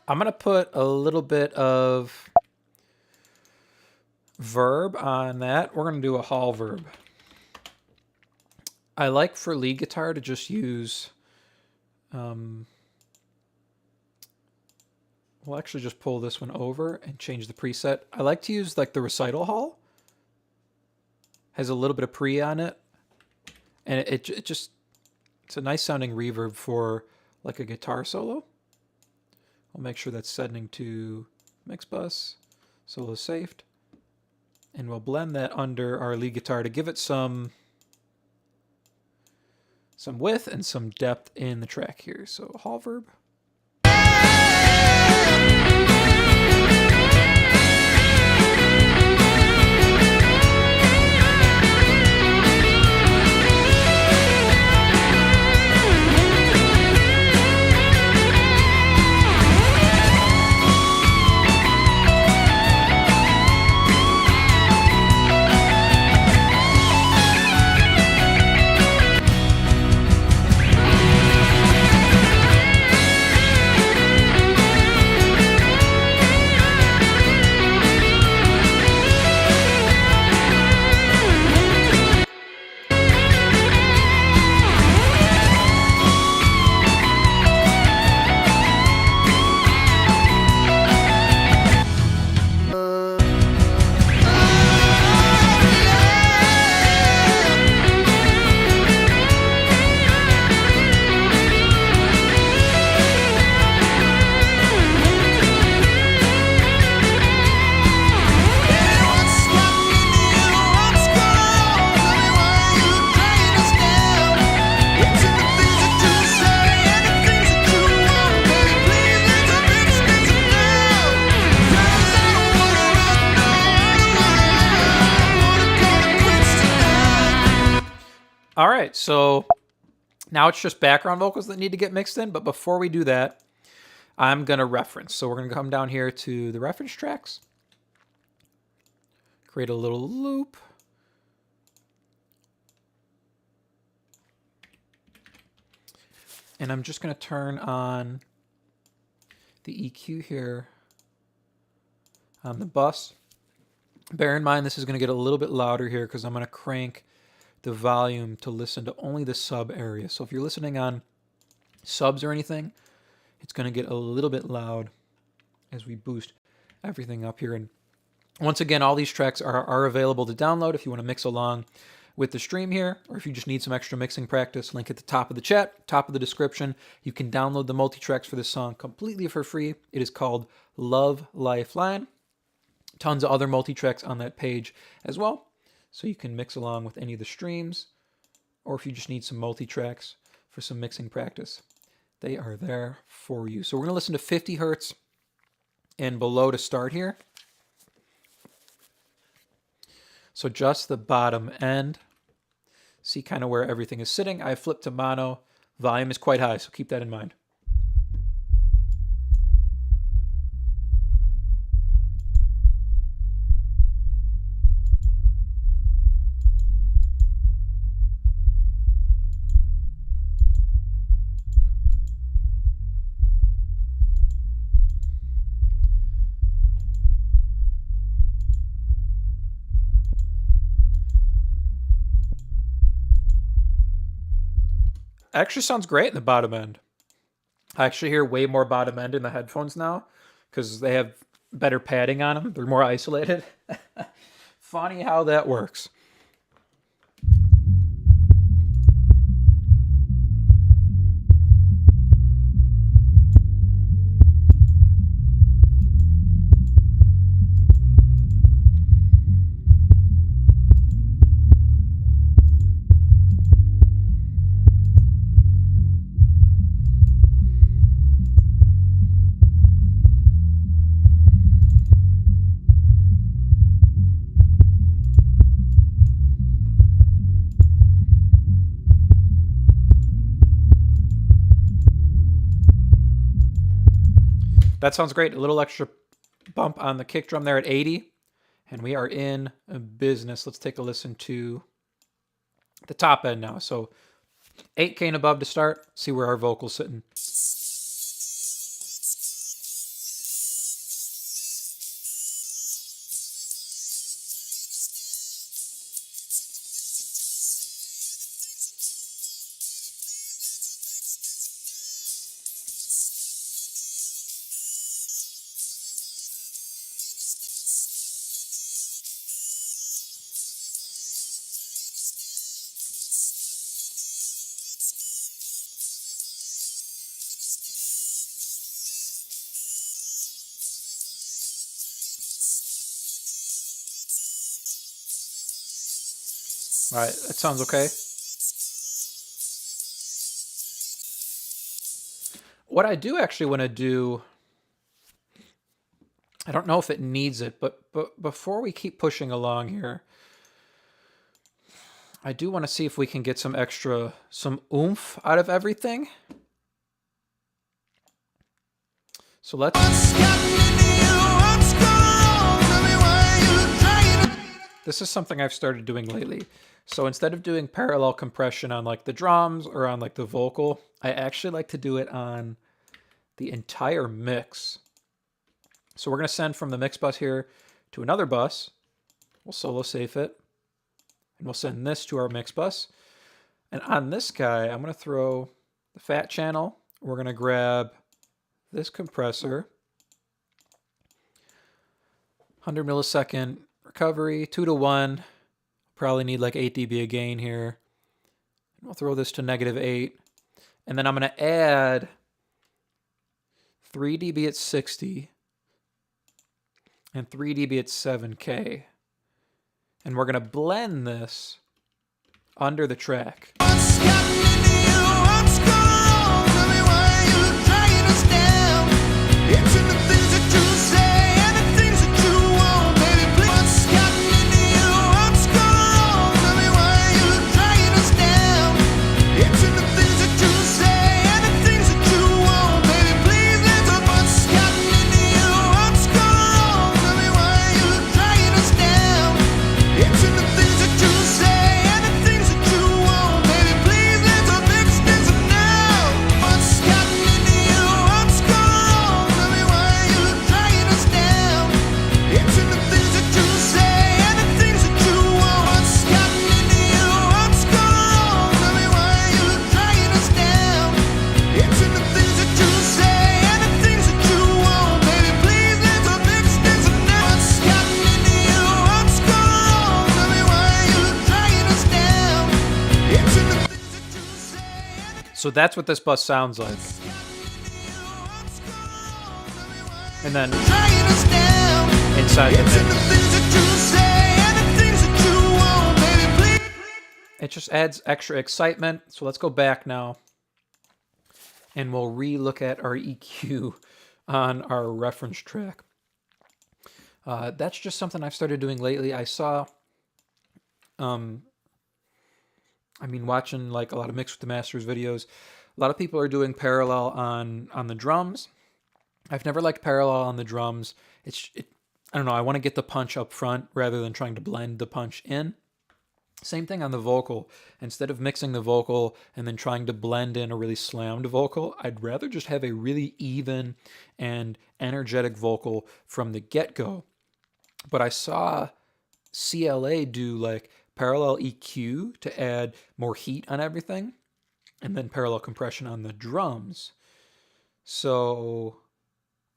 I'm going to put a little bit of verb on that. We're going to do a hall verb. I like for lead guitar to just use, what we'll actually just pull this one over and change the preset. I like to use like the recital hall. Has a little bit of pre on it, and it just, it's a nice sounding reverb for like a guitar solo. I'll make sure that's setting to mix bus, solo saved, and we'll blend that under our lead guitar to give it some width and some depth in the track here. So hall verb. All right, so now it's just background vocals that need to get mixed in. But before we do that, I'm going to reference. So we're going to come down here to the reference tracks, create a little loop. And I'm just going to turn on the EQ here on the bus. Bear in mind, this is going to get a little bit louder here because I'm going to crank the volume to listen to only the sub area. So if you're listening on subs or anything, it's going to get a little bit loud as we boost everything up here. And once again, all these tracks are available to download if you want to mix along with the stream here, or if you just need some extra mixing practice. Link at the top of the chat, top of the description. You can download the multi-tracks for this song completely for free. It is called Love Lifeline. Tons of other multi-tracks on that page as well. So you can mix along with any of the streams, or if you just need some multi-tracks for some mixing practice, they are there for you. So we're going to listen to 50 hertz and below to start here. So just the bottom end. See kind of where everything is sitting. I flipped to mono. Volume is quite high, so keep that in mind. Actually sounds great in the bottom end. I actually hear way more bottom end in the headphones now because they have better padding on them. They're more isolated. Funny how that works. That sounds great. A little extra bump on the kick drum there at 80. And we are in business. Let's take a listen to the top end now. So 8K and above to start. See where our vocal's sitting. All right, that sounds okay. What I do actually want to do, I don't know if it needs it, but before we keep pushing along here, I do want to see if we can get some oomph out of everything. So let's... This is something I've started doing lately. So instead of doing parallel compression on like the drums or on like the vocal, I actually like to do it on the entire mix. So we're going to send from the mix bus here to another bus. We'll solo safe it. And we'll send this to our mix bus. And on this guy, I'm going to throw the fat channel. We're going to grab this compressor. 100 millisecond recovery, 2:1. Probably need like 8 dB of gain here. We'll throw this to -8. And then I'm going to add 3 dB at 60 and 3 dB at 7K. And we're going to blend this under the track. So that's what this bus sounds like. And then inside the mix, it just adds extra excitement. So let's go back now and we'll re-look at our EQ on our reference track. That's just something I've started doing lately. I saw, watching like a lot of Mix with the Masters videos, a lot of people are doing parallel on the drums. I've never liked parallel on the drums. I don't know, I want to get the punch up front rather than trying to blend the punch in. Same thing on the vocal. Instead of mixing the vocal and then trying to blend in a really slammed vocal, I'd rather just have a really even and energetic vocal from the get-go. But I saw CLA do like parallel EQ to add more heat on everything, and then parallel compression on the drums. So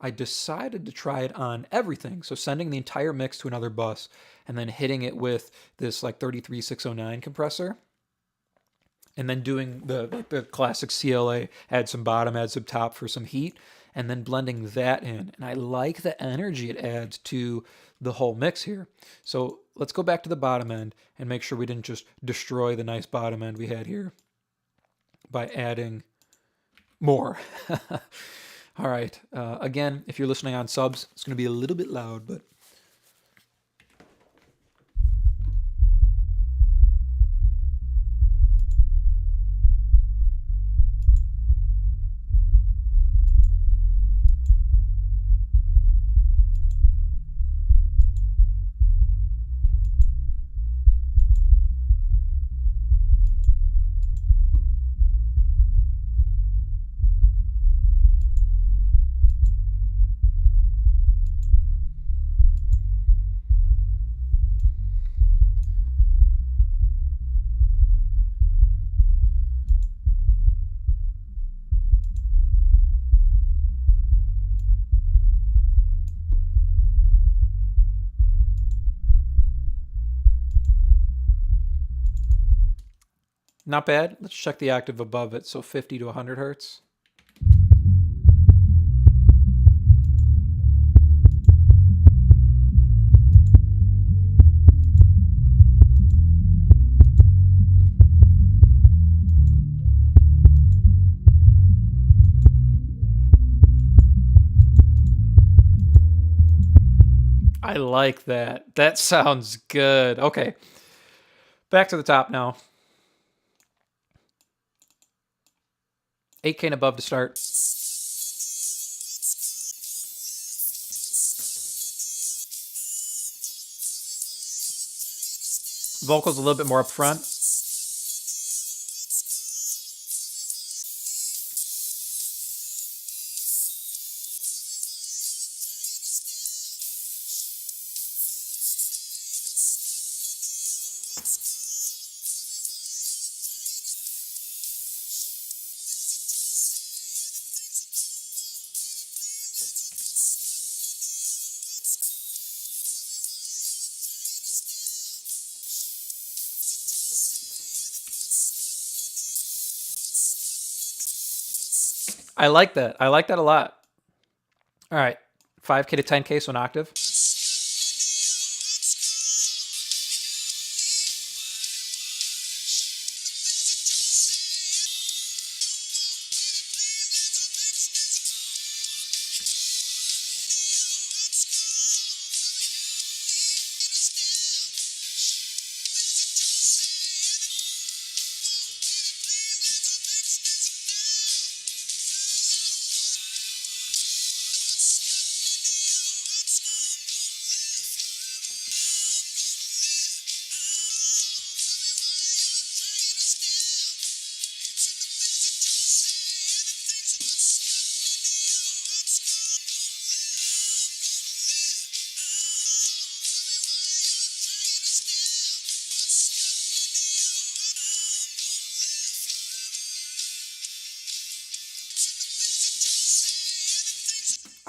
I decided to try it on everything. So sending the entire mix to another bus and then hitting it with this like 33609 compressor, and then doing the classic CLA, add some bottom, add some top for some heat, and then blending that in. And I like the energy it adds to the whole mix here. So let's go back to the bottom end and make sure we didn't just destroy the nice bottom end we had here by adding more. All right. Again, if you're listening on subs, it's going to be a little bit loud, but not bad. Let's check the octave above it. So 50 to 100 hertz. I like that. That sounds good. Okay. Back to the top now. 8K and above to start. Vocals a little bit more up front. I like that. I like that a lot. All right. 5K to 10K, so an octave.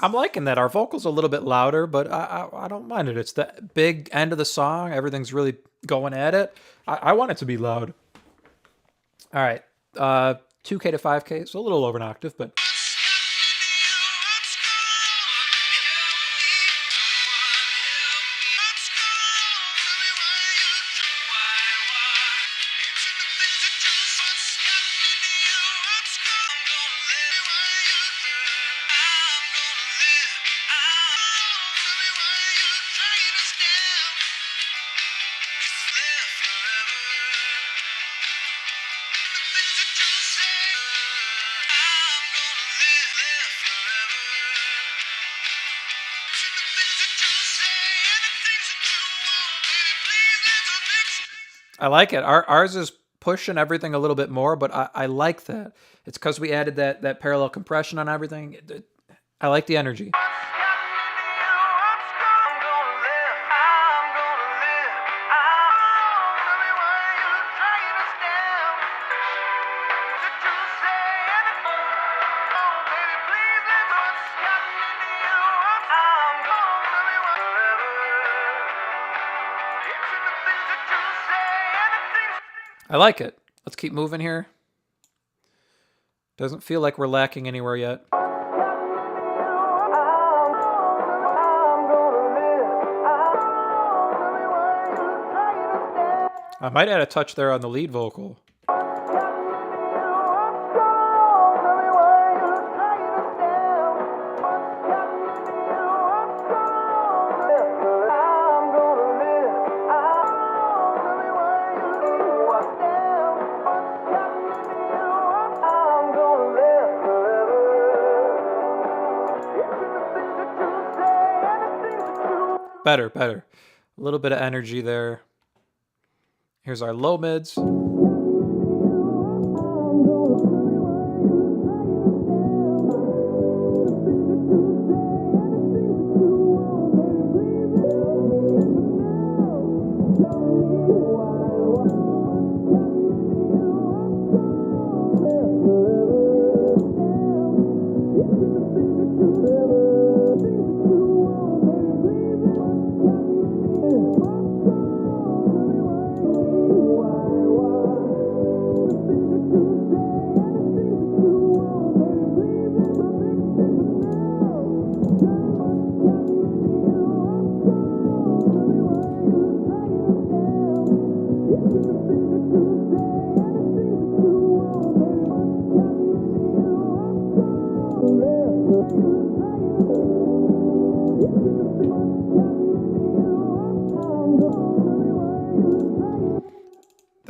I'm liking that. Our vocals a little bit louder, but I don't mind it. It's the big end of the song. Everything's really going at it. I want it to be loud. All right. 2K to 5K. So a little over an octave, but I like it. Ours is pushing everything a little bit more, but I like that. It's because we added that parallel compression on everything. I like the energy. I like it. Let's keep moving here. Doesn't feel like we're lacking anywhere yet. I might add a touch there on the lead vocal. Better, better. A little bit of energy there. Here's our low mids.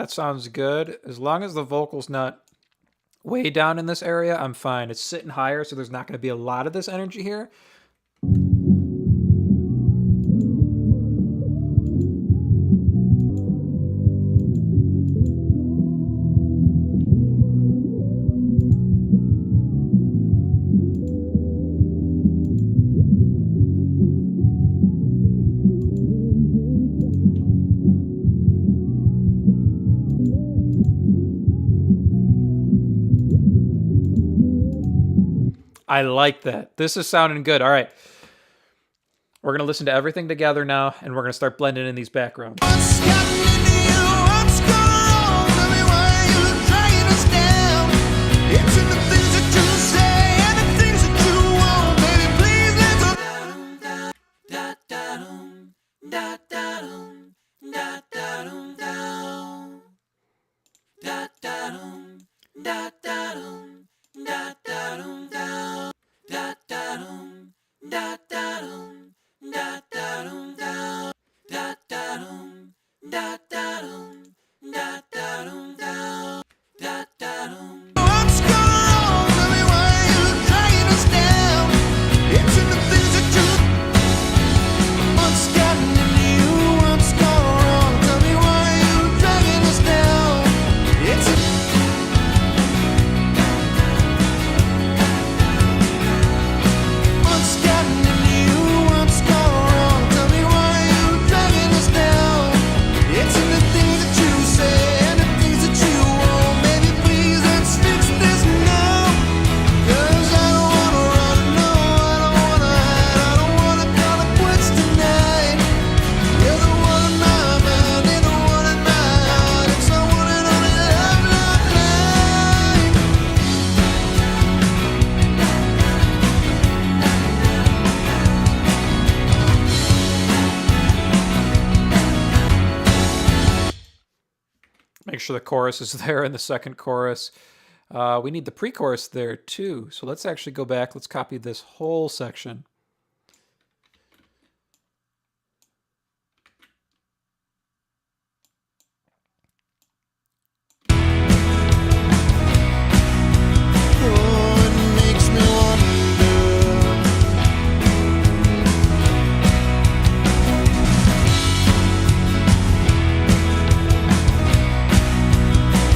That sounds good. As long as the vocal's not way down in this area, I'm fine. It's sitting higher, so there's not going to be a lot of this energy here. I like that. This is sounding good. All right. We're going to listen to everything together now, and we're going to start blending in these backgrounds. What's gotten into you? What's gone wrong? Tell me why you're dragging us down. It's in the things that you say and the things that you want. Baby, please let's What's gone wrong? Tell me why you're dragging us down. It's in the things that you. What's gotten into you? What's gone wrong? Tell me why you're dragging us down. It's in. What's gotten into you? What's gone wrong? Tell me why you're dragging us down. It's in the things that you say and the things that you want. Baby, please let's fix this now. 'Cause I don't wanna run, no, I don't wanna hide. I don't wanna call it quits tonight. You're the one in my mind, you're the one in my heart. It's the one and only love, love, life. Make sure the chorus is there in the second chorus. We need the pre-chorus there too. So let's actually go back. Let's copy this whole section. Oh, it makes me wonder.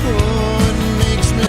Oh, it makes me.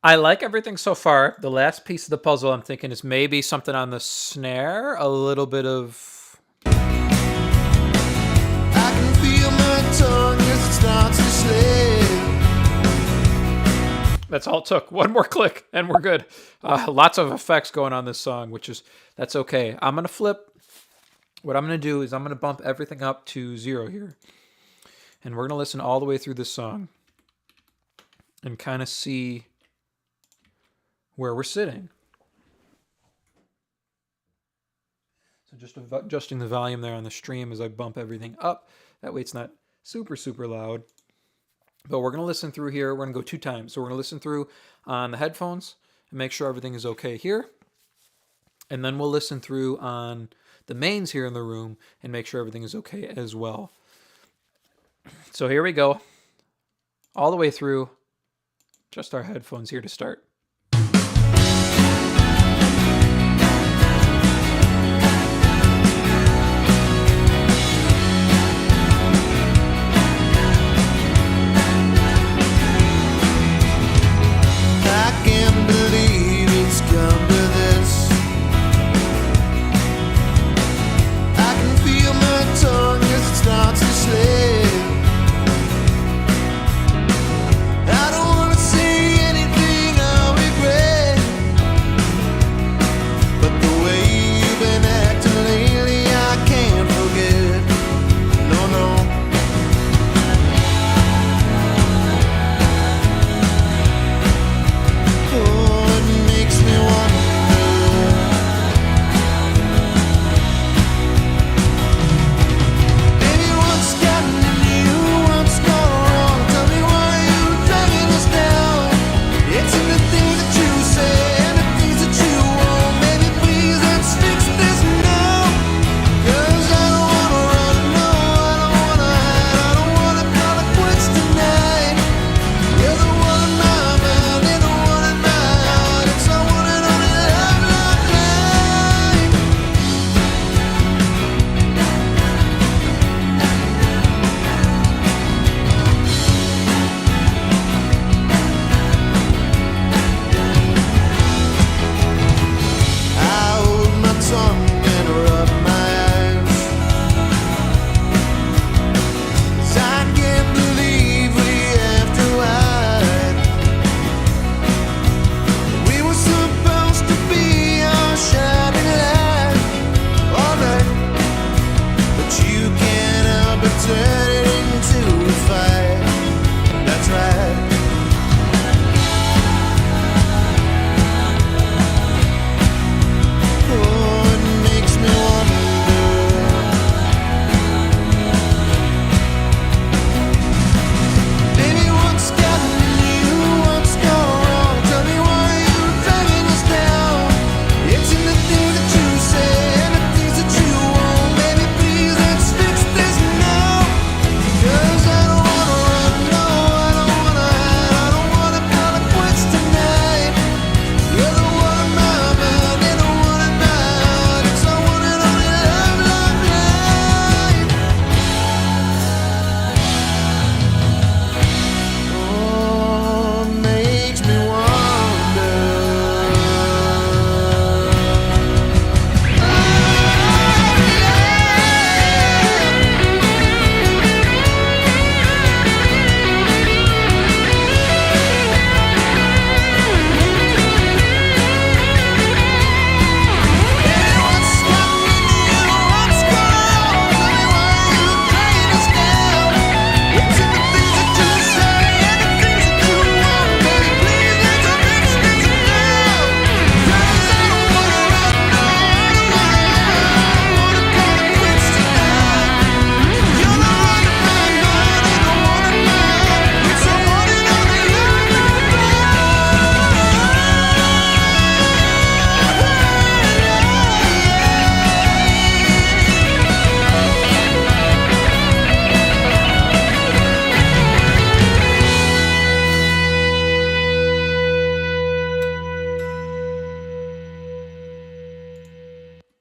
I like everything so far. The last piece of the puzzle I'm thinking is maybe something on the snare, a little bit of. I can feel my tongue as it starts to slip. That's all it took. One more click and we're good. Lots of effects going on this song, that's okay. I'm going to flip. What I'm going to do is I'm going to bump everything up to 0 here. And we're going to listen all the way through this song and kind of see where we're sitting. So just adjusting the volume there on the stream as I bump everything up. That way it's not super, super loud. But we're going to listen through here. We're going to go 2 times. So we're going to listen through on the headphones and make sure everything is okay here. And then we'll listen through on the mains here in the room and make sure everything is okay as well. So here we go. All the way through. Just our headphones here to start.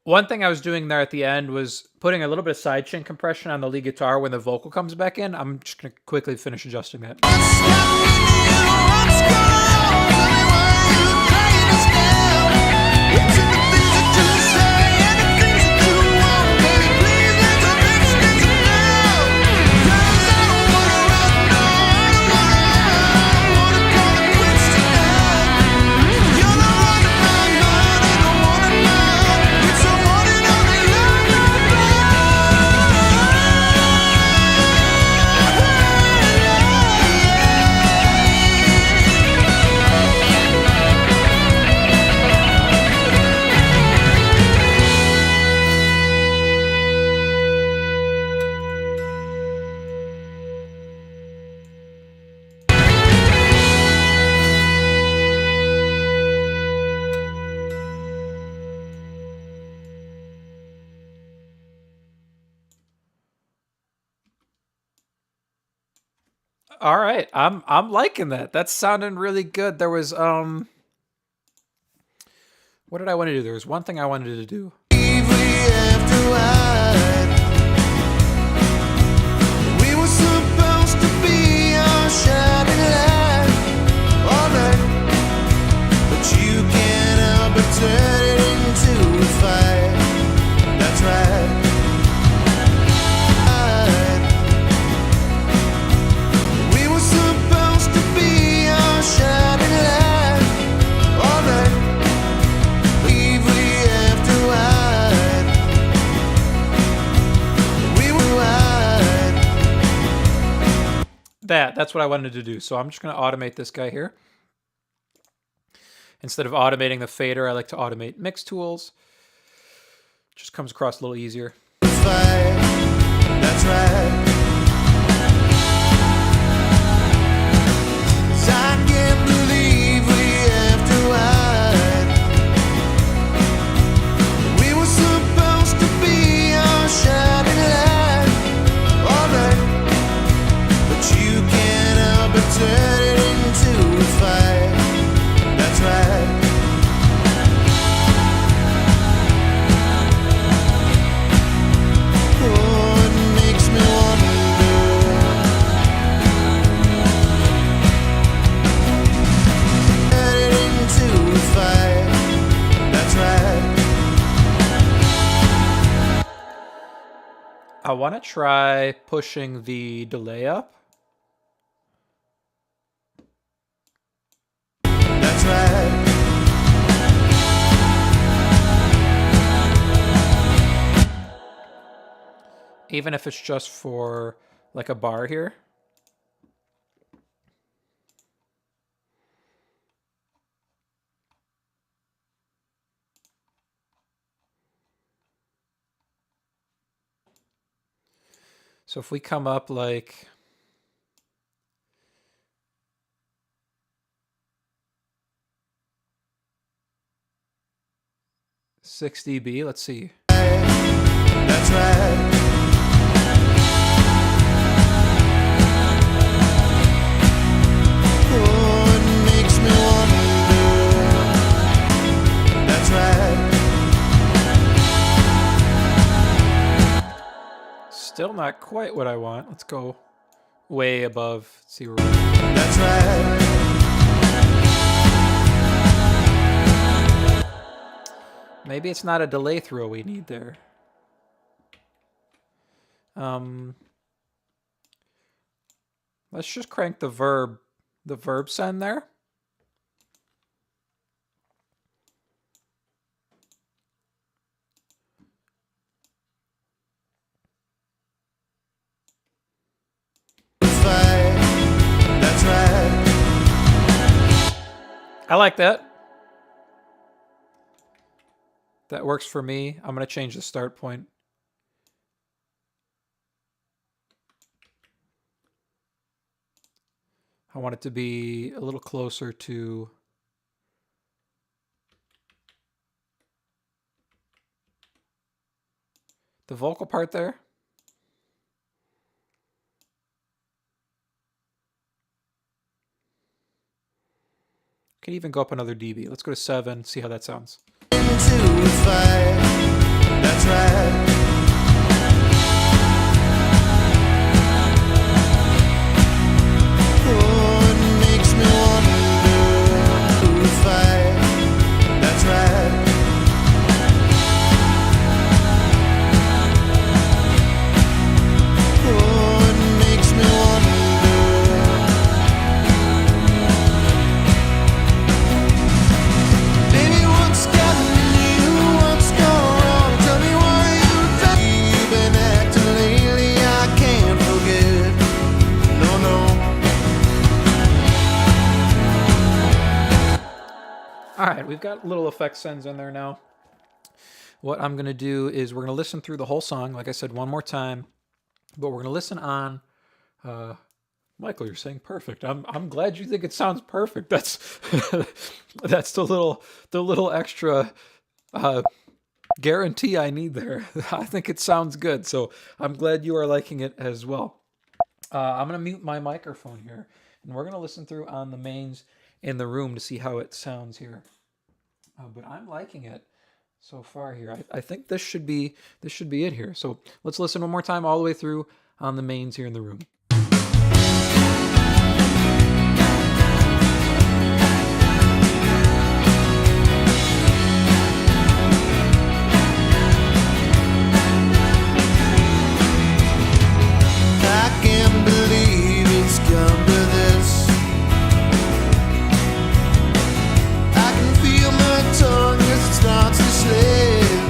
One thing I was doing there at the end was putting a little bit of sidechain compression on the lead guitar when the vocal comes back in. I'm just going to quickly finish adjusting that. All right, I'm liking that. That's sounding really good. There was what did I want to do? There was one thing I wanted to do. We were supposed to be our shining light all night, but you can't help but turn it into a fight. That's right. We were supposed to be our shining light all night. Leave we after white. We were white. That's what I wanted to do. So I'm just going to automate this guy here. Instead of automating the fader, I like to automate mix tools. Just comes across a little easier. That's right. 'Cause I can't believe we have to hide. We were supposed to be our shining light all night, but you can't help but turn it into a fight. That's right. Oh, it makes me wonder. Turn it into a fight. That's right. I want to try pushing the delay up. That's right. Even if it's just for like a bar here. So if we come up like six dB, let's see. That's right. Oh, it makes me wonder. That's right. Still not quite what I want. Let's go way above. Let's see where we're at. That's right. Maybe it's not a delay throw we need there. Let's just crank the verb send there. That's right. I like that. That works for me. I'm going to change the start point. I want it to be a little closer to the vocal part there. Can even go up another dB. Let's go to 7, see how that sounds. That's right. Oh, it makes me wonder. That's right. Oh, it makes me wonder. Baby, what's gotten you? What's gone wrong? Tell me why you've been acting lately. I can't forget. No, no. All right, we've got little effect sends in there now. What I'm going to do is we're going to listen through the whole song, like I said, one more time. But we're going to listen on... Michael, you're saying perfect. I'm glad you think it sounds perfect. That's that's the little extra guarantee I need there. I think it sounds good, so I'm glad you are liking it as well. I'm gonna mute my microphone here, and we're gonna listen through on the mains in the room to see how it sounds here. But I'm liking it so far here. I think this should be it here. So let's listen one more time all the way through on the mains here in the room. I can't believe it's come to this. I can feel my tongue as it starts to slip.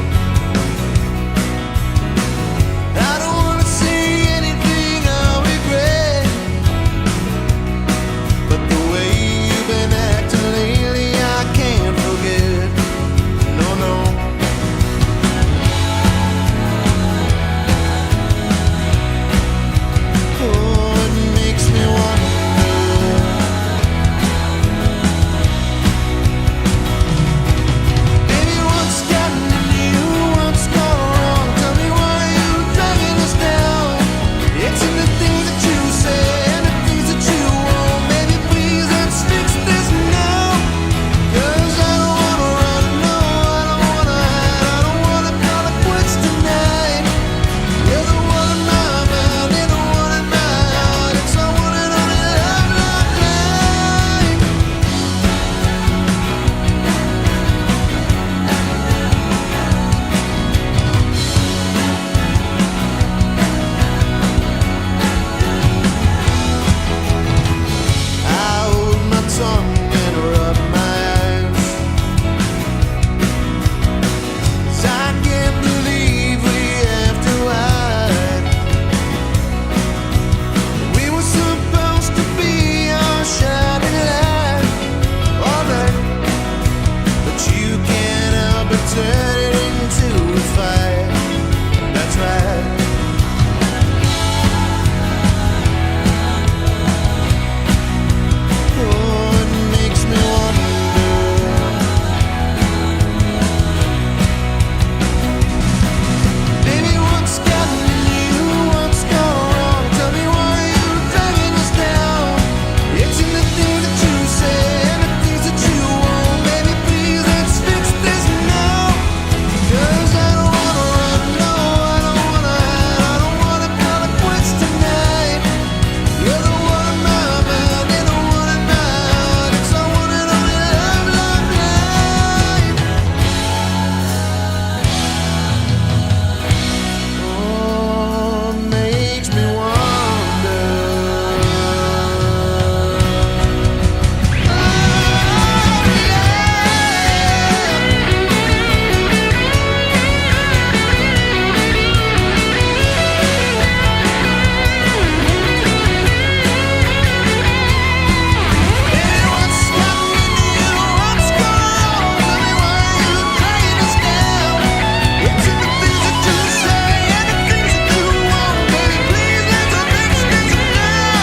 I don't wanna say anything I regret, but the way you've been acting lately, I can't forget. No, no. Oh, it makes me wonder. Baby, what's gotten into you? What's gone wrong? Tell me why you're dragging us down. It's in the things that you say and the things that you want. Baby, please, let's fix this now. 'Cause I don't wanna run, no, I don't wanna hide. I don't wanna call it quits tonight. You're the one in my mind, you're the one in my heart. It's our one and only love, love, life. I hold my tongue and rub my eyes, 'cause I can't believe we have to hide. We were supposed to be our shining light, alright, but you can't help but turn it into a fight. That's right. Oh, it makes me wonder. Baby, what's gotten into you? What's gone wrong? Tell me why you're dragging us down. It's in the things that you say and the things that you want. Baby, please, let's fix this now. 'Cause I don't wanna run, no, I don't wanna hide. I don't wanna call it quits tonight. You're the one in my mind, you're the one in my heart. It's our one and only love, love, life. Oh, makes me wonder. Baby, what's gotten into you? What's gone wrong? Tell me why you're dragging us down. It's in the things that you say and the things that you want. Baby, please, let's fix this now.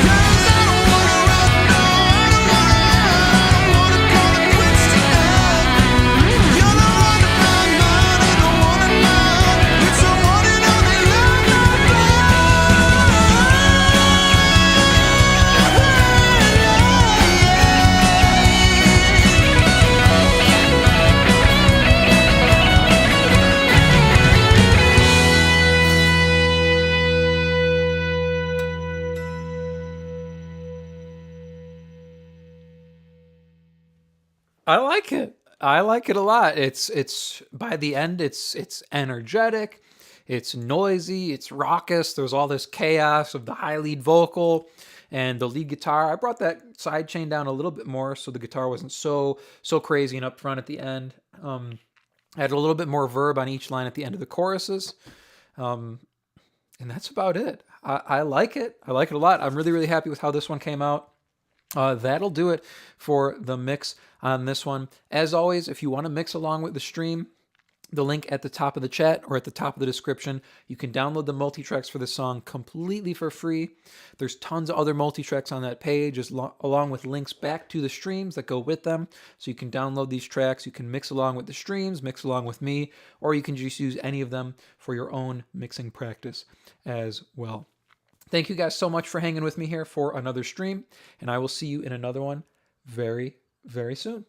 'Cause I don't wanna run, no, I don't wanna hide. I don't wanna call it quits tonight. You're the one in my mind and the one in my heart. It's the one and only love, love, I like it. I like it a lot. It's by the end it's energetic, it's noisy, it's raucous. There's all this chaos of the high lead vocal and the lead guitar. I brought that side chain down a little bit more so the guitar wasn't so crazy and up front at the end. I had a little bit more verb on each line at the end of the choruses. And that's about it. I like it. I like it a lot. I'm really happy with how this one came out. That'll do it for the mix on this one. As always, if you want to mix along with the stream, the link at the top of the chat or at the top of the description. You can download the multi-tracks for the song completely for free. There's tons of other multi-tracks on that page, along with links back to the streams that go with them. So you can download these tracks, you can mix along with the streams, mix along with me, or you can just use any of them for your own mixing practice as well. Thank you guys so much for hanging with me here for another stream, and I will see you in another one very, very soon.